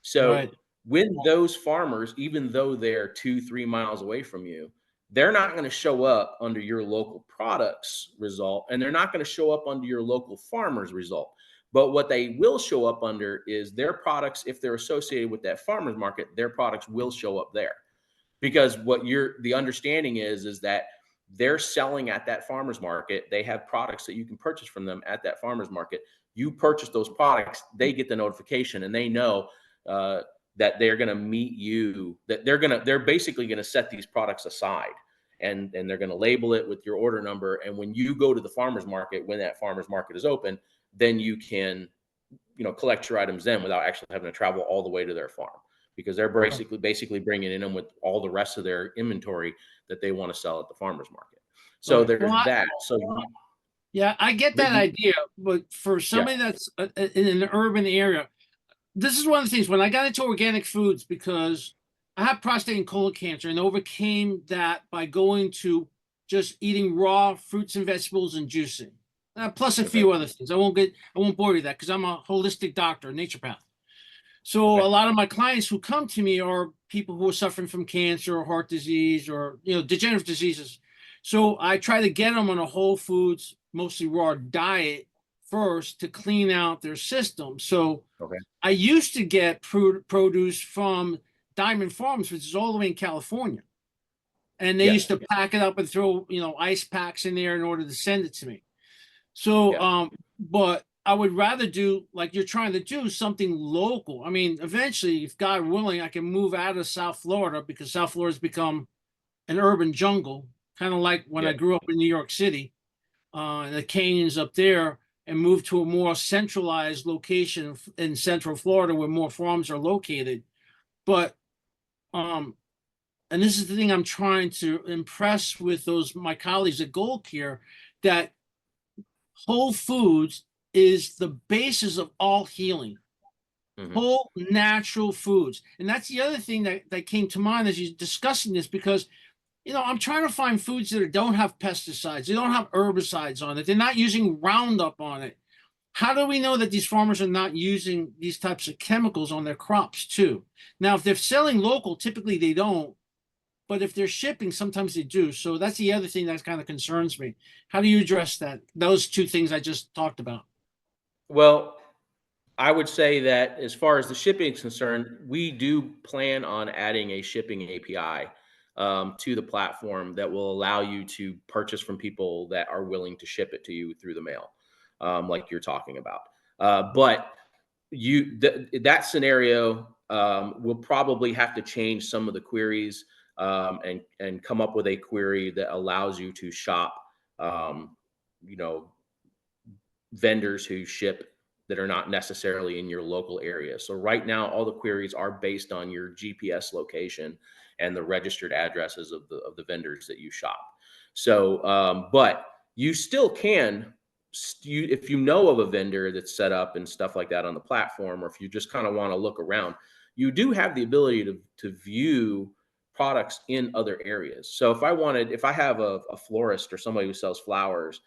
So Right. when those farmers, even though they're 2, 3 miles away from you, they're not going to show up under your local products result, and they're not going to show up under your local farmers result. But what they will show up under is their products. If they're associated with that farmer's market, their products will show up there, because the understanding is that they're selling at that farmer's market. They have products that you can purchase from them at that farmer's market. You purchase those products, they get the notification, and they know that they're going to meet you, that they're basically going to set these products aside, and they're going to label it with your order number. And when you go to the farmer's market, when that farmer's market is open, then you can, collect your items then without actually having to travel all the way to their farm, because they're basically bringing in them with all the rest of their inventory that they want to sell at the farmer's market. So Right. there's Well, that. So yeah, I get but that idea, but for yeah, somebody that's in an urban area, this is one of the things when I got into organic foods, because I have prostate and colon cancer and overcame that by going to just eating raw fruits and vegetables and juicing, plus a okay, few other things. I won't bore you with that because I'm a holistic doctor, a naturopath. So okay, a lot of my clients who come to me are people who are suffering from cancer or heart disease or degenerative diseases. So I try to get them on a whole foods, mostly raw diet first to clean out their system. So okay, I used to get produce from Diamond Farms, which is all the way in California, and they used yes, to pack it up and throw ice packs in there in order to send it to me. So, yeah, but I would rather do like you're trying to do something local. I mean, eventually, if God willing, I can move out of South Florida because South Florida's become an urban jungle, kind of like when yeah, I grew up in New York City, the canyons up there, and moved to a more centralized location in Central Florida where more farms are located. But, and this is the thing I'm trying to impress with those my colleagues at Gold Care, that whole foods is the basis of all healing. hmm, Whole natural foods. And that's the other thing that came to mind as you're discussing this, because I'm trying to find foods that don't have pesticides, they don't have herbicides on it, they're not using Roundup on it. How do we know that these farmers are not using these types of chemicals on their crops too? Now, if they're selling local, typically they don't, but if they're shipping, sometimes they do. So that's the other thing that kind of concerns me. How do you address that? Those two things I just talked about. well, I would say that as far as the shipping is concerned, we do plan on adding a shipping API to the platform that will allow you to purchase from people that are willing to ship it to you through the mail, like you're talking about. But that scenario will probably have to change some of the queries, and come up with a query that allows you to shop, um, you know, vendors who ship that are not necessarily in your local area. So right now, all the queries are based on your GPS location and the registered addresses of the vendors that you shop. So, but you still can, if you know of a vendor that's set up and stuff like that on the platform, or if you just kind of want to look around, you do have the ability to view products in other areas. So if I have a florist or somebody who sells flowers,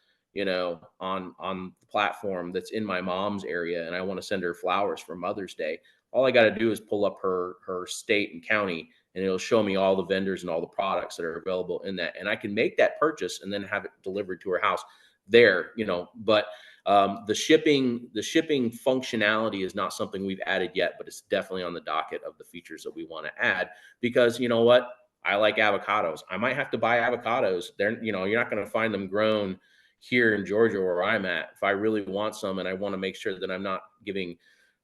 on the platform that's in my mom's area, and I want to send her flowers for Mother's Day, all I got to do is pull up her state and county, and it'll show me all the vendors and all the products that are available in that, and I can make that purchase and then have it delivered to her house there. But the shipping functionality is not something we've added yet, but it's definitely on the docket of the features that we want to add, because you know what? I like avocados. I might have to buy avocados. You're not going to find them grown here in Georgia where I'm at. If I really want some and I want to make sure that I'm not giving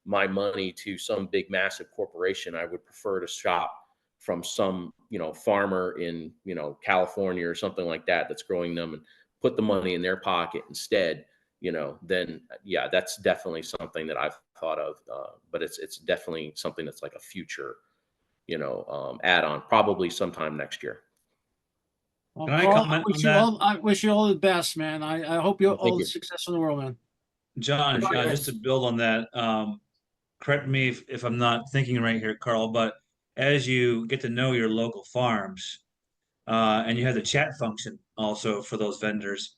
my money to some big massive corporation, I would prefer to shop from some farmer in California or something like that that's growing them, and put the money in their pocket instead. Then yeah, that's definitely something that I've thought of. But it's definitely something that's like a future add-on, probably sometime next year. Well, Can I Karl, comment on that? I wish you all the best, man. I hope you Well, all thank the you. success in the world, man. John, Okay. just to build on that, correct me if I'm not thinking right here, Karl, but as you get to know your local farms, and you have the chat function also for those vendors,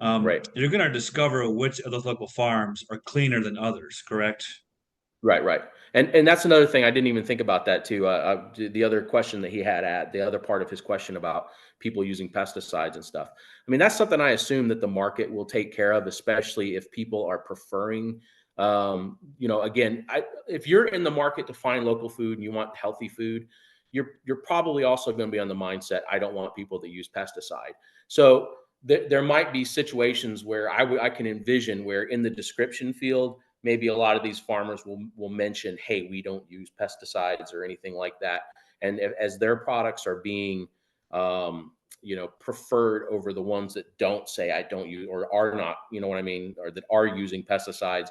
Right. you're going to discover which of those local farms are cleaner than others, correct? Right. And that's another thing. I didn't even think about that too. The other question that he had, the other part of his question about people using pesticides and stuff. I mean, that's something I assume that the market will take care of, especially if people are preferring, again, if you're in the market to find local food and you want healthy food, you're probably also going to be on the mindset, I don't want people that use pesticide. So there might be situations where I can envision where in the description field, maybe a lot of these farmers will mention, hey, we don't use pesticides or anything like that. And as their products are being, preferred over the ones that don't say I don't use, or are not, you know what I mean, or that are using pesticides,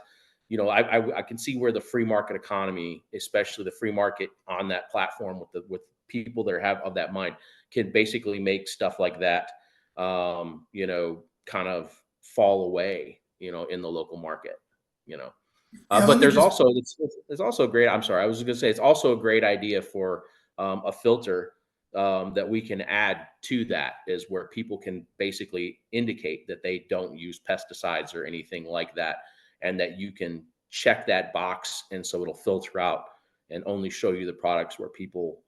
I can see where the free market economy, especially the free market on that platform with people that have of that mind, can basically make stuff like that, kind of fall away, in the local market, Yeah, but let me there's just also it's also a great. I'm sorry, I was going to say it's also a great idea for a filter that we can add to that, is where people can basically indicate that they don't use pesticides or anything like that, and that you can check that box, and so it'll filter out and only show you the products where people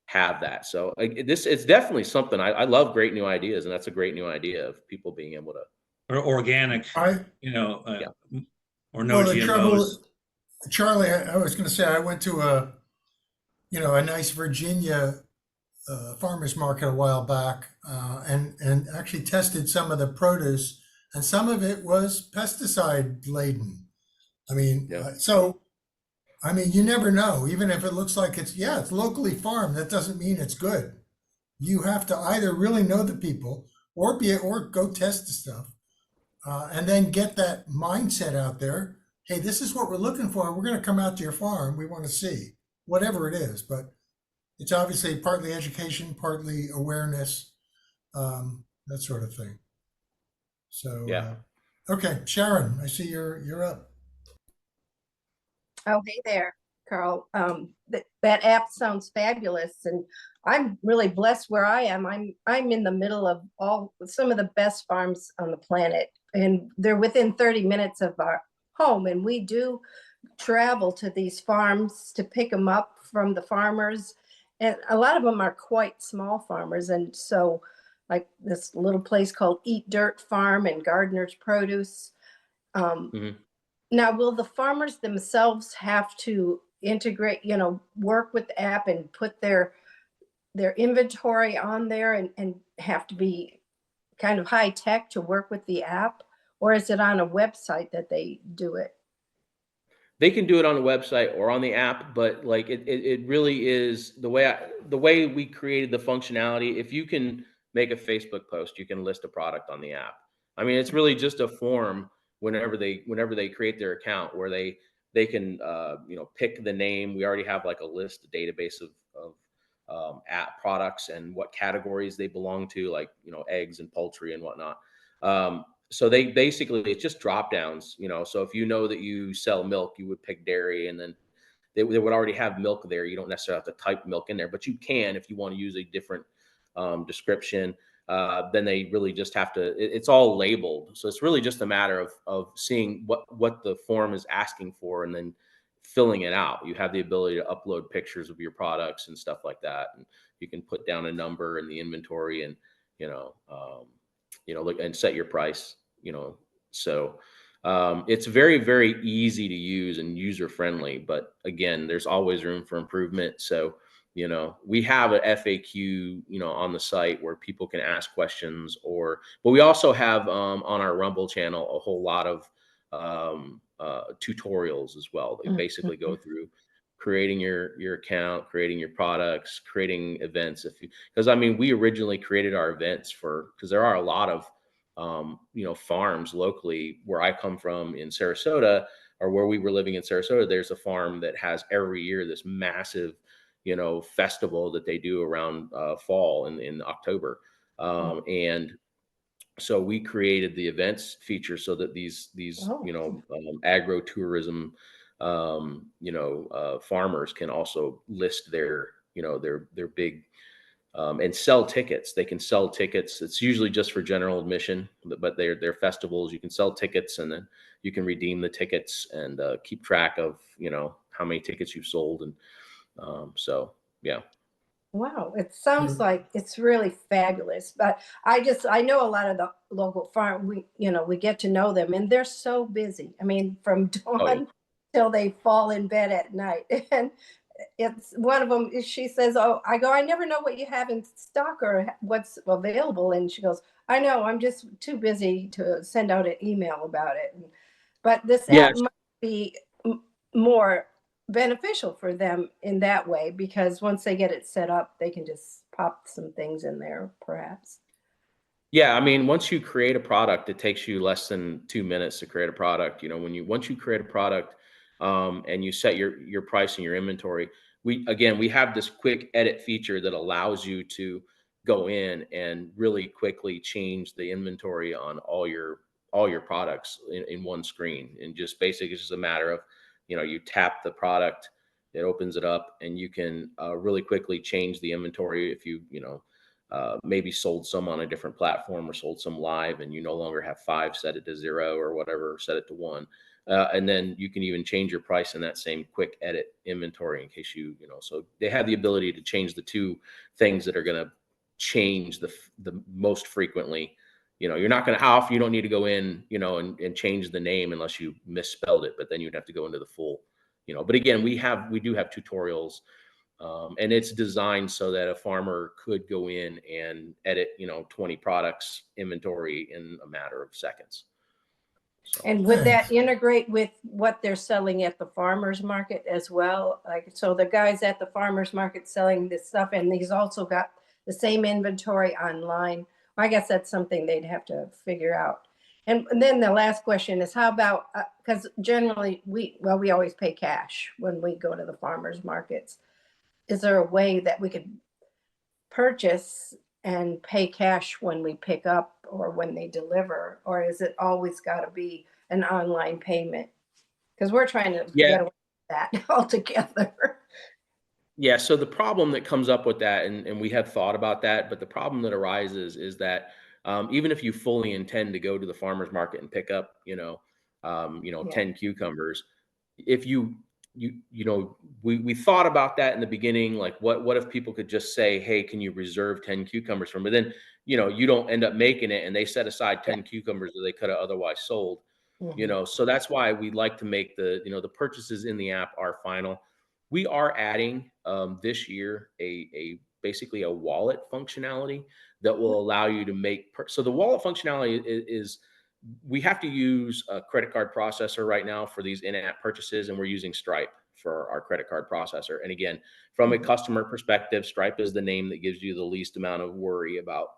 have that. So it's definitely something. I love great new ideas, and that's a great new idea of people being able to. Or organic, I Yeah. or no well the GMOs. trouble, Charlie, I was going to say I went to a nice Virginia farmers market a while back, and actually tested some of the produce, and some of it was pesticide laden. I mean, Yeah. you never know. Even if it looks like it's locally farmed, that doesn't mean it's good. You have to either really know the people, or go test the stuff, and then get that mindset out there. Hey, this is what we're looking for. We're going to come out to your farm. We want to see whatever it is, but it's obviously partly education, partly awareness, that sort of thing. So, Yeah. okay, Sharon, I see you're up. Oh, hey there, Karl. That app sounds fabulous, and I'm really blessed where I am. I'm in the middle of some of the best farms on the planet, and they're within 30 minutes of our home. And we do travel to these farms to pick them up from the farmers, and a lot of them are quite small farmers. And so, like this little place called Eat Dirt Farm and Gardener's Produce. Mhm. Now, will the farmers themselves have to integrate, work with the app and put their inventory on there, and have to be kind of high tech to work with the app? Or is it on a website that they do it? They can do it on the website or on the app, but like it really is the way we created the functionality. If you can make a Facebook post, you can list a product on the app. I mean, it's really just a form whenever they create their account, where they can pick the name. We already have like a list, a database of app products and what categories they belong to, like eggs and poultry and whatnot. So they basically, it's just drop downs. So if you know that you sell milk, you would pick dairy, and then they would already have milk there. You don't necessarily have to type milk in there, but you can if you want to use a different description. Then they really just have to. It's all labeled, so it's really just a matter of seeing what the form is asking for, and then filling it out. You have the ability to upload pictures of your products and stuff like that, and you can put down a number in the inventory, and look and set your price. So. It's very, very easy to use and user friendly, but again, there's always room for improvement. So, we have a FAQ, on the site where people can ask questions, but we also have on our Rumble channel a whole lot of tutorials as well. They basically go through creating your account, creating your products, creating events. Because we originally created our events because there are a lot of farms locally where I come from in Sarasota, or where we were living in Sarasota. There's a farm that has every year this massive, festival that they do around fall in October. And so we created the events feature so that these agro-tourism, farmers can also list their big and sell tickets. They can sell tickets. It's usually just for general admission, but they're festivals. You can sell tickets, and then you can redeem the tickets and keep track of how many tickets you've sold. And so yeah. Wow, it sounds like it's really fabulous. But I know a lot of the local farm. We get to know them, and they're so busy. From dawn till they fall in bed at night. And it's one of them. She says, "Oh, I never know what you have in stock or what's available." And she goes, "I know. I'm just too busy to send out an email about it." But this app might be more beneficial for them in that way, because once they get it set up, they can just pop some things in there, perhaps. Yeah, once you create a product, it takes you less than 2 minutes to create a product. Once you create a product, and you set your price and your inventory, we have this quick edit feature that allows you to go in and really quickly change the inventory on all your products in one screen. And just basically, it's just a matter of, you tap the product, it opens it up, and you can really quickly change the inventory. If you maybe sold some on a different platform or sold some live, and you no longer have 5, set it to 0 or whatever, set it to 1. And then you can even change your price in that same quick edit inventory in case so they have the ability to change the two things that are going to change the most frequently. You're not going to, how often you don't need to go in, and change the name unless you misspelled it, but then you'd have to go into the full, but again, we do have tutorials, and it's designed so that a farmer could go in and edit, 20 products inventory in a matter of seconds. So. And would that integrate with what they're selling at the farmer's market as well? So the guys at the farmer's market selling this stuff, and he's also got the same inventory online. I guess that's something they'd have to figure out. And then the last question is, how about, because generally we always pay cash when we go to the farmer's markets. Is there a way that we could purchase and pay cash when we pick up or when they deliver? Or is it always got to be an online payment? Because we're trying to get away with that altogether. Yeah, so the problem that comes up with that, and we have thought about that, but the problem that arises is that even if you fully intend to go to the farmer's market and pick up, 10 cucumbers, if we thought about that in the beginning, like what if people could just say, hey, can you reserve 10 cucumbers from me? But then, you don't end up making it, and they set aside 10 cucumbers that they could have otherwise sold, so that's why we like to make the purchases in the app are final. We are adding this year basically a wallet functionality that will allow you to make. So the wallet functionality is we have to use a credit card processor right now for these in-app purchases, and we're using Stripe for our credit card processor. And again, from a customer perspective, Stripe is the name that gives you the least amount of worry about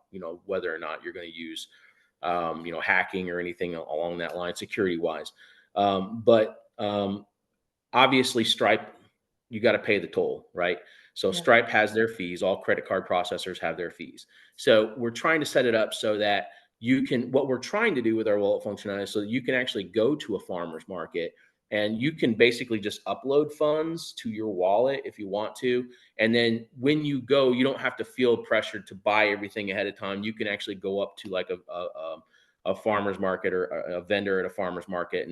whether or not you're going to use hacking or anything along that line, security wise. But obviously Stripe, you got to pay the toll, right? So Yeah. Stripe has their fees. All credit card processors have their fees. So we're trying to set it up so that what we're trying to do with our wallet functionality is so that you can actually go to a farmer's market and you can basically just upload funds to your wallet if you want to. And then when you go, you don't have to feel pressured to buy everything ahead of time. You can actually go up to like a farmer's market or a vendor at a farmer's market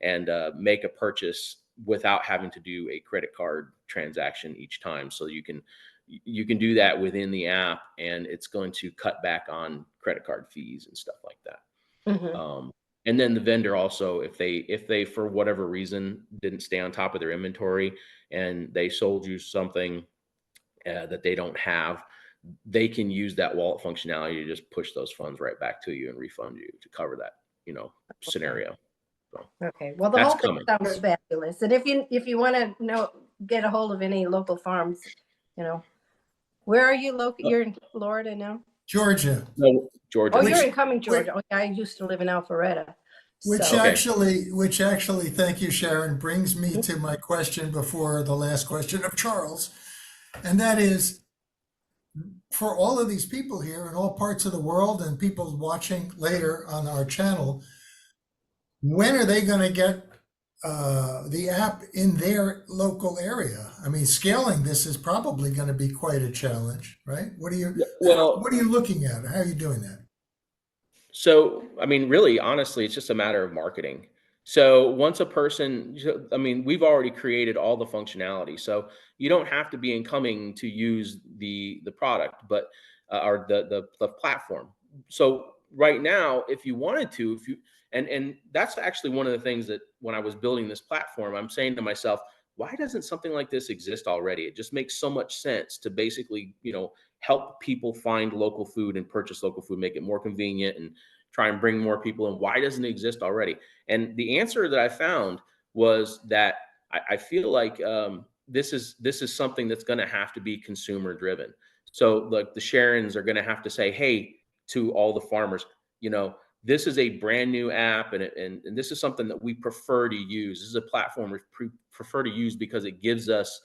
and make a purchase without having to do a credit card transaction each time. So you can do that within the app, and it's going to cut back on credit card fees and stuff like that. Mhm. And then the vendor also, if they for whatever reason didn't stay on top of their inventory and they sold you something that they don't have, they can use that wallet functionality to just push those funds right back to you and refund you to cover that, scenario. So Okay, well, the that's whole thing coming. sounds fabulous. And if you want to get a hold of any local farms, where are you located? You're in Florida now? Georgia, No, Georgia. Oh, Which- you're in Cumming, Georgia. Oh, yeah, I used to live in Alpharetta. which So, actually, thank you, Sharon, brings me to my question before the last question of Charles. And that is, for all of these people here in all parts of the world and people watching later on our channel, when are they going to get the app in their local area? I mean, scaling this is probably going to be quite a challenge, right? What are you looking at? How are you doing that? So, I mean, really, honestly, it's just a matter of marketing. So once a person, I mean, we've already created all the functionality. So you don't have to be incoming to use the product, but or the platform. So right now, if you wanted to, and that's actually one of the things that when I was building this platform, I'm saying to myself, why doesn't something like this exist already? It just makes so much sense to basically, help people find local food and purchase local food, make it more convenient and try and bring more people in. Why doesn't it exist already? And the answer that I found was that I feel like this is something that's going to have to be consumer driven. So like the Sharons are going to have to say, hey, to all the farmers, this is a brand new app, and this is something that we prefer to use. This is a platform we prefer to use because it gives us,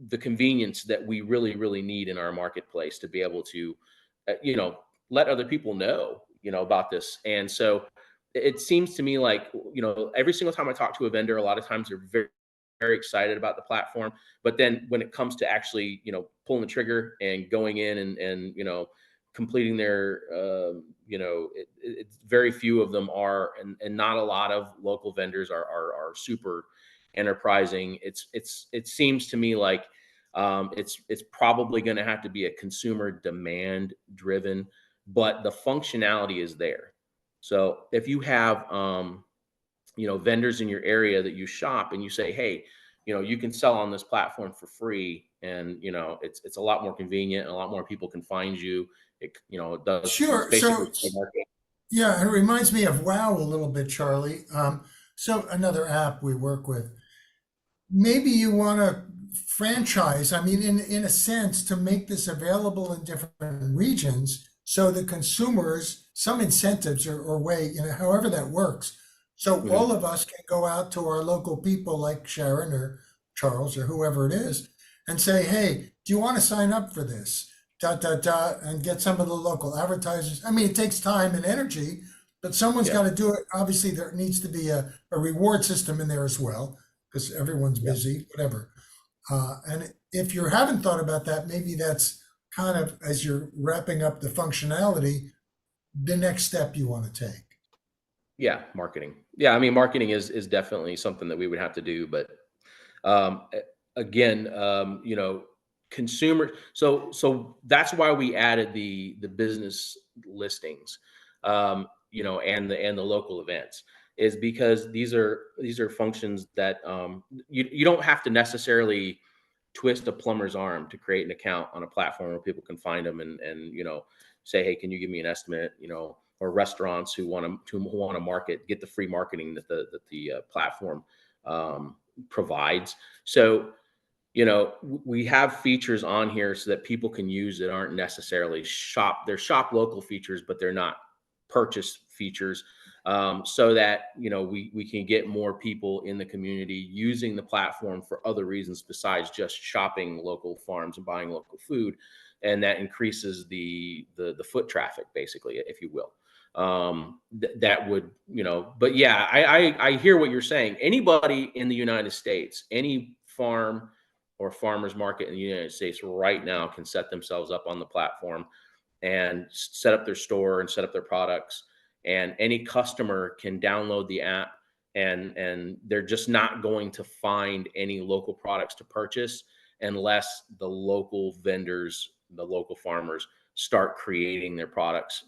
the convenience that we really, really need in our marketplace to be able to, let other people know, about this. And so it seems to me like, every single time I talk to a vendor, a lot of times they're very, very excited about the platform. But then when it comes to actually, pulling the trigger and going in and completing their, it's very few of them are, and not a lot of local vendors are super enterprising. It seems to me like it's probably going to have to be a consumer demand driven, but the functionality is there. So if you have vendors in your area that you shop and you say, hey, you can sell on this platform for free, and it's a lot more convenient and a lot more people can find you. It does Sure. basically So, marketing. yeah, it reminds me of WoW a little bit, Charlie. So another app we work with. Maybe you want to franchise, I mean, in a sense, to make this available in different regions so the consumers, some incentives or way, however that works. So all of us can go out to our local people like Sharon or Charles or whoever it is and say, hey, do you want to sign up for this? ... and get some of the local advertisers. I mean, it takes time and energy, but someone's got to do it. Obviously, there needs to be a reward system in there as well, because everyone's busy, whatever. And if you haven't thought about that, maybe that's kind of, as you're wrapping up the functionality, the next step you want to take. Yeah, marketing. Yeah, I mean, marketing is definitely something that we would have to do, but again, consumer. So that's why we added the business listings, and the local events, is because these are functions that you don't have to necessarily twist a plumber's arm to create an account on a platform where people can find them and say, hey, can you give me an estimate, or restaurants who want to market, get the free marketing that the platform provides. So we have features on here so that people can use that aren't necessarily shop local features, but they're not purchase features, so that, you know, we can get more people in the community using the platform for other reasons besides just shopping local farms and buying local food. And that increases the foot traffic, basically, if you will. That would, you know, but yeah, I hear what you're saying. Anybody in the United States, any farm or farmers market in the United States right now can set themselves up on the platform and set up their store and set up their products. And any customer can download the app, and they're just not going to find any local products to purchase unless the local vendors, the local farmers, start creating their products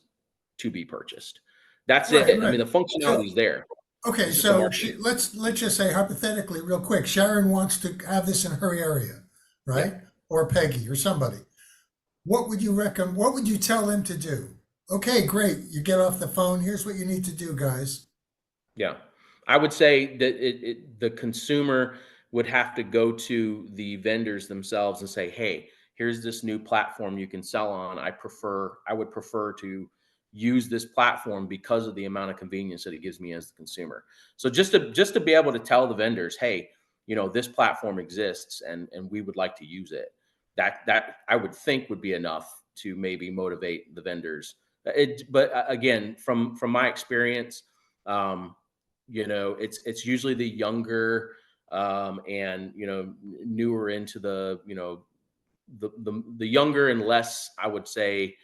to be purchased. That's Right, it. I mean, right. the functionality is there. Okay, It's just a so marketing. let's just say hypothetically, real quick, Sharon wants to have this in her area, right? Yeah. Or Peggy or somebody. What would you recommend? What would you tell them to do? Okay, great. You get off the phone. Here's what you need to do, guys. Yeah, I would say that the consumer would have to go to the vendors themselves and say, "Hey, here's this new platform you can sell on. I would prefer to use this platform because of the amount of convenience that it gives me as the consumer." So just to be able to tell the vendors, "Hey, you know, this platform exists and we would like to use it." That I would think would be enough to maybe motivate the vendors. But again, from my experience, um, you know, it's usually the younger, and, you know, newer into the, you know, the younger and less, I would say,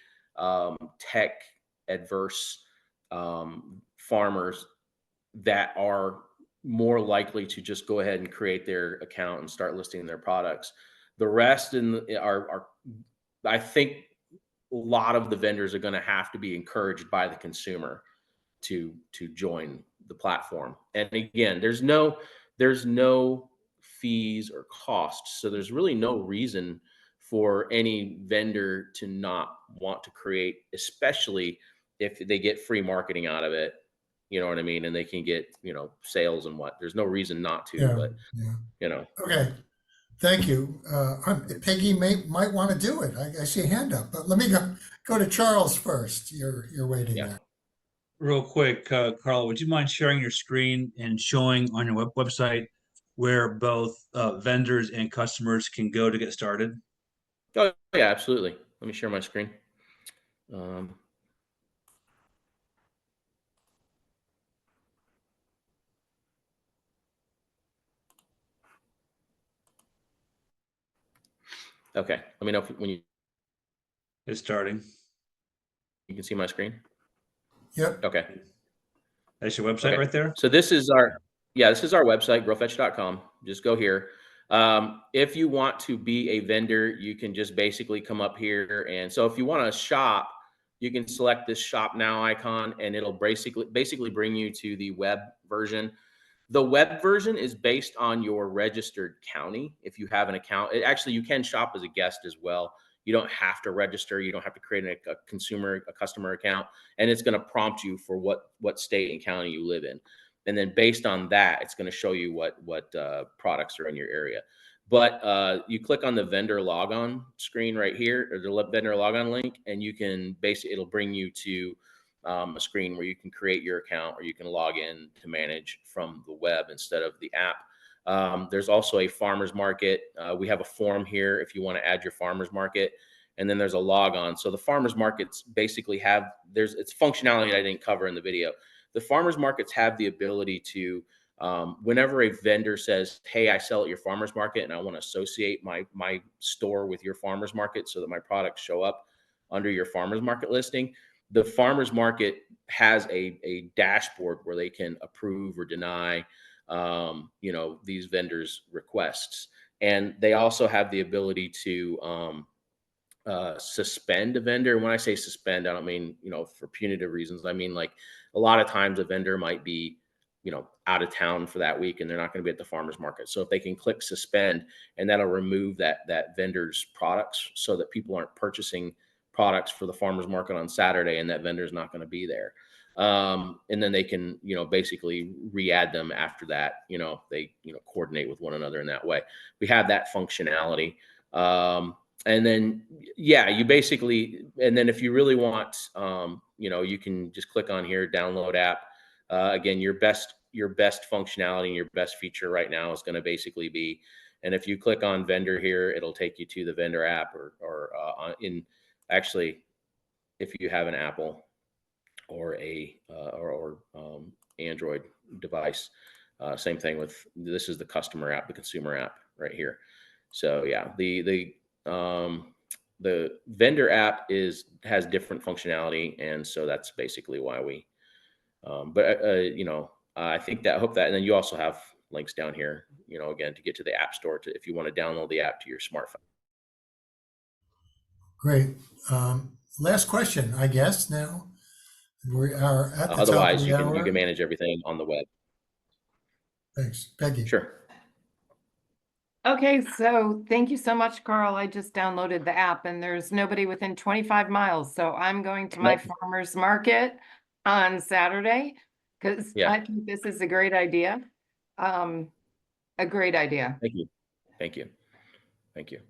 tech adverse, farmers that are more likely to just go ahead and create their account and start listing their products. The rest are, I think, a lot of the vendors are going to have to be encouraged by the consumer to join the platform. And again, there's no fees or costs, so there's really no reason for any vendor to not want to create, especially if they get free marketing out of it. You know what I mean? And they can get, you know, sales and what. There's no reason not to, Yeah, but, yeah. you know. Okay, thank you. Peggy might want to do it. I see a hand up, but let me go to Charles first. You're waiting Yeah. there. Real quick, Carl, would you mind sharing your screen and showing on your website where both vendors and customers can go to get started? Oh yeah, absolutely. Let me share my screen. Um, okay. Let me know when It's starting. you can see my screen. Yep. Okay. That's your website Okay. right there? So this is this is our website, growfetch.com. Just go here. If you want to be a vendor, you can just basically come up here. And so if you want to shop, you can select this shop now icon, and it'll basically bring you to the web version. The web version is based on your registered county. If you have an account, actually, you can shop as a guest as well. You don't have to register. You don't have to create a customer account, and it's going to prompt you for what state and county you live in. And then based on that, it's going to show you what products are in your area. But you click on the vendor logon screen right here, or the vendor logon link, and you can it'll bring you to a screen where you can create your account, or you can log in to manage from the web instead of the app. There's also a farmer's market. We have a form here if you want to add your farmer's market, and then there's a log on. So the farmer's markets basically it's functionality I didn't cover in the video. The farmer's markets have the ability to, whenever a vendor says, "Hey, I sell at your farmer's market and I want to associate my store with your farmer's market so that my products show up under your farmer's market listing," the farmer's market has a dashboard where they can approve or deny, you know, these vendors' requests. And they also have the ability to suspend a vendor. When I say suspend, I don't mean, you know, for punitive reasons. I mean, like, a lot of times a vendor might be, you know, out of town for that week and they're not going to be at the farmer's market. So if they can click suspend, and that'll remove that vendor's products so that people aren't purchasing products for the farmer's market on Saturday and that vendor's not going to be there. And then they can, you know, basically re-add them after that. You know, they, you know, coordinate with one another in that way. We have that functionality. and then, yeah, you basically, and then if you really want, you can just click on here, download app. Again, your best functionality and your best feature right now is going to basically be, and if you click on vendor here, it'll take you to the vendor app, or actually, if you have an Apple or Android device, same thing with, this is the customer app, the consumer app right here. So yeah, the vendor app has different functionality, and so that's basically why we. I think that, hope that, and then you also have links down here, again, to get to the app store if you want to download the app to your smartphone. Great. Last question, I guess. Now we are at the top of Otherwise, the you hour. can manage everything on the web. Thanks, Peggy. Sure. Okay, so thank you so much, Karl. I just downloaded the app and there's nobody within 25 miles. So I'm going to my farmer's market on Saturday because Yeah. I think this is a great idea. A great idea. Thank you. Thank you. Thank you.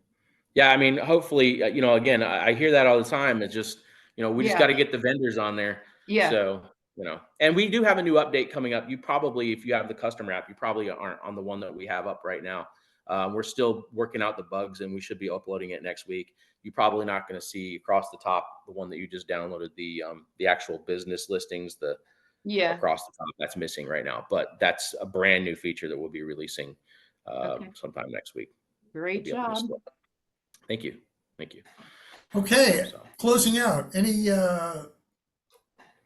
Yeah, I mean, hopefully, again, I hear that all the time. It's just, we just got to get the vendors on there. Yeah. So, and we do have a new update coming up. You probably, if you have the customer app, you probably aren't on the one that we have up right now. We're still working out the bugs, and we should be uploading it next week. You're probably not going to see across the top the one that you just downloaded, the actual business listings, across the top. That's missing right now, but that's a brand new feature that we'll be releasing sometime next week. Great job. Thank you. Thank you. Okay, closing out.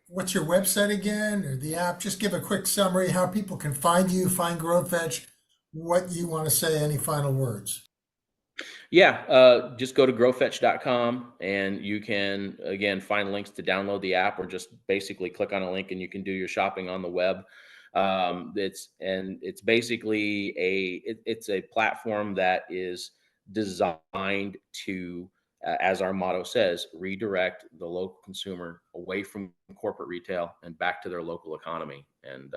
What's your website again, or the app? Just give a quick summary, how people can find you, find GrowFetch, what you want to say, any final words. Yeah, just go to growfetch.com and you can, again, find links to download the app, or just basically click on a link and you can do your shopping on the web. It's basically it's a platform that is designed to, as our motto says, redirect the local consumer away from corporate retail and back to their local economy. And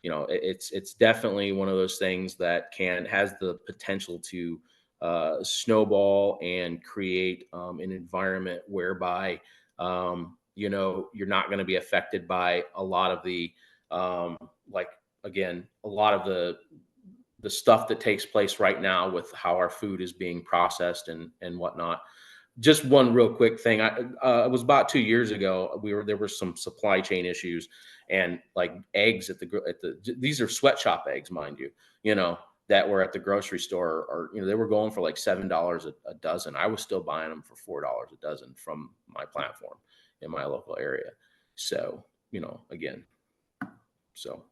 it's definitely one of those things that has the potential to snowball and create an environment whereby you're not going to be affected by a lot of the a lot of the stuff that takes place right now with how our food is being processed and whatnot. Just one real quick thing. It was about 2 years ago. There were some supply chain issues, and like eggs these are sweatshop eggs, mind you, that were at the grocery store, or they were going for like $7 a dozen. I was still buying them for $4 a dozen from my platform in my local area. So again, so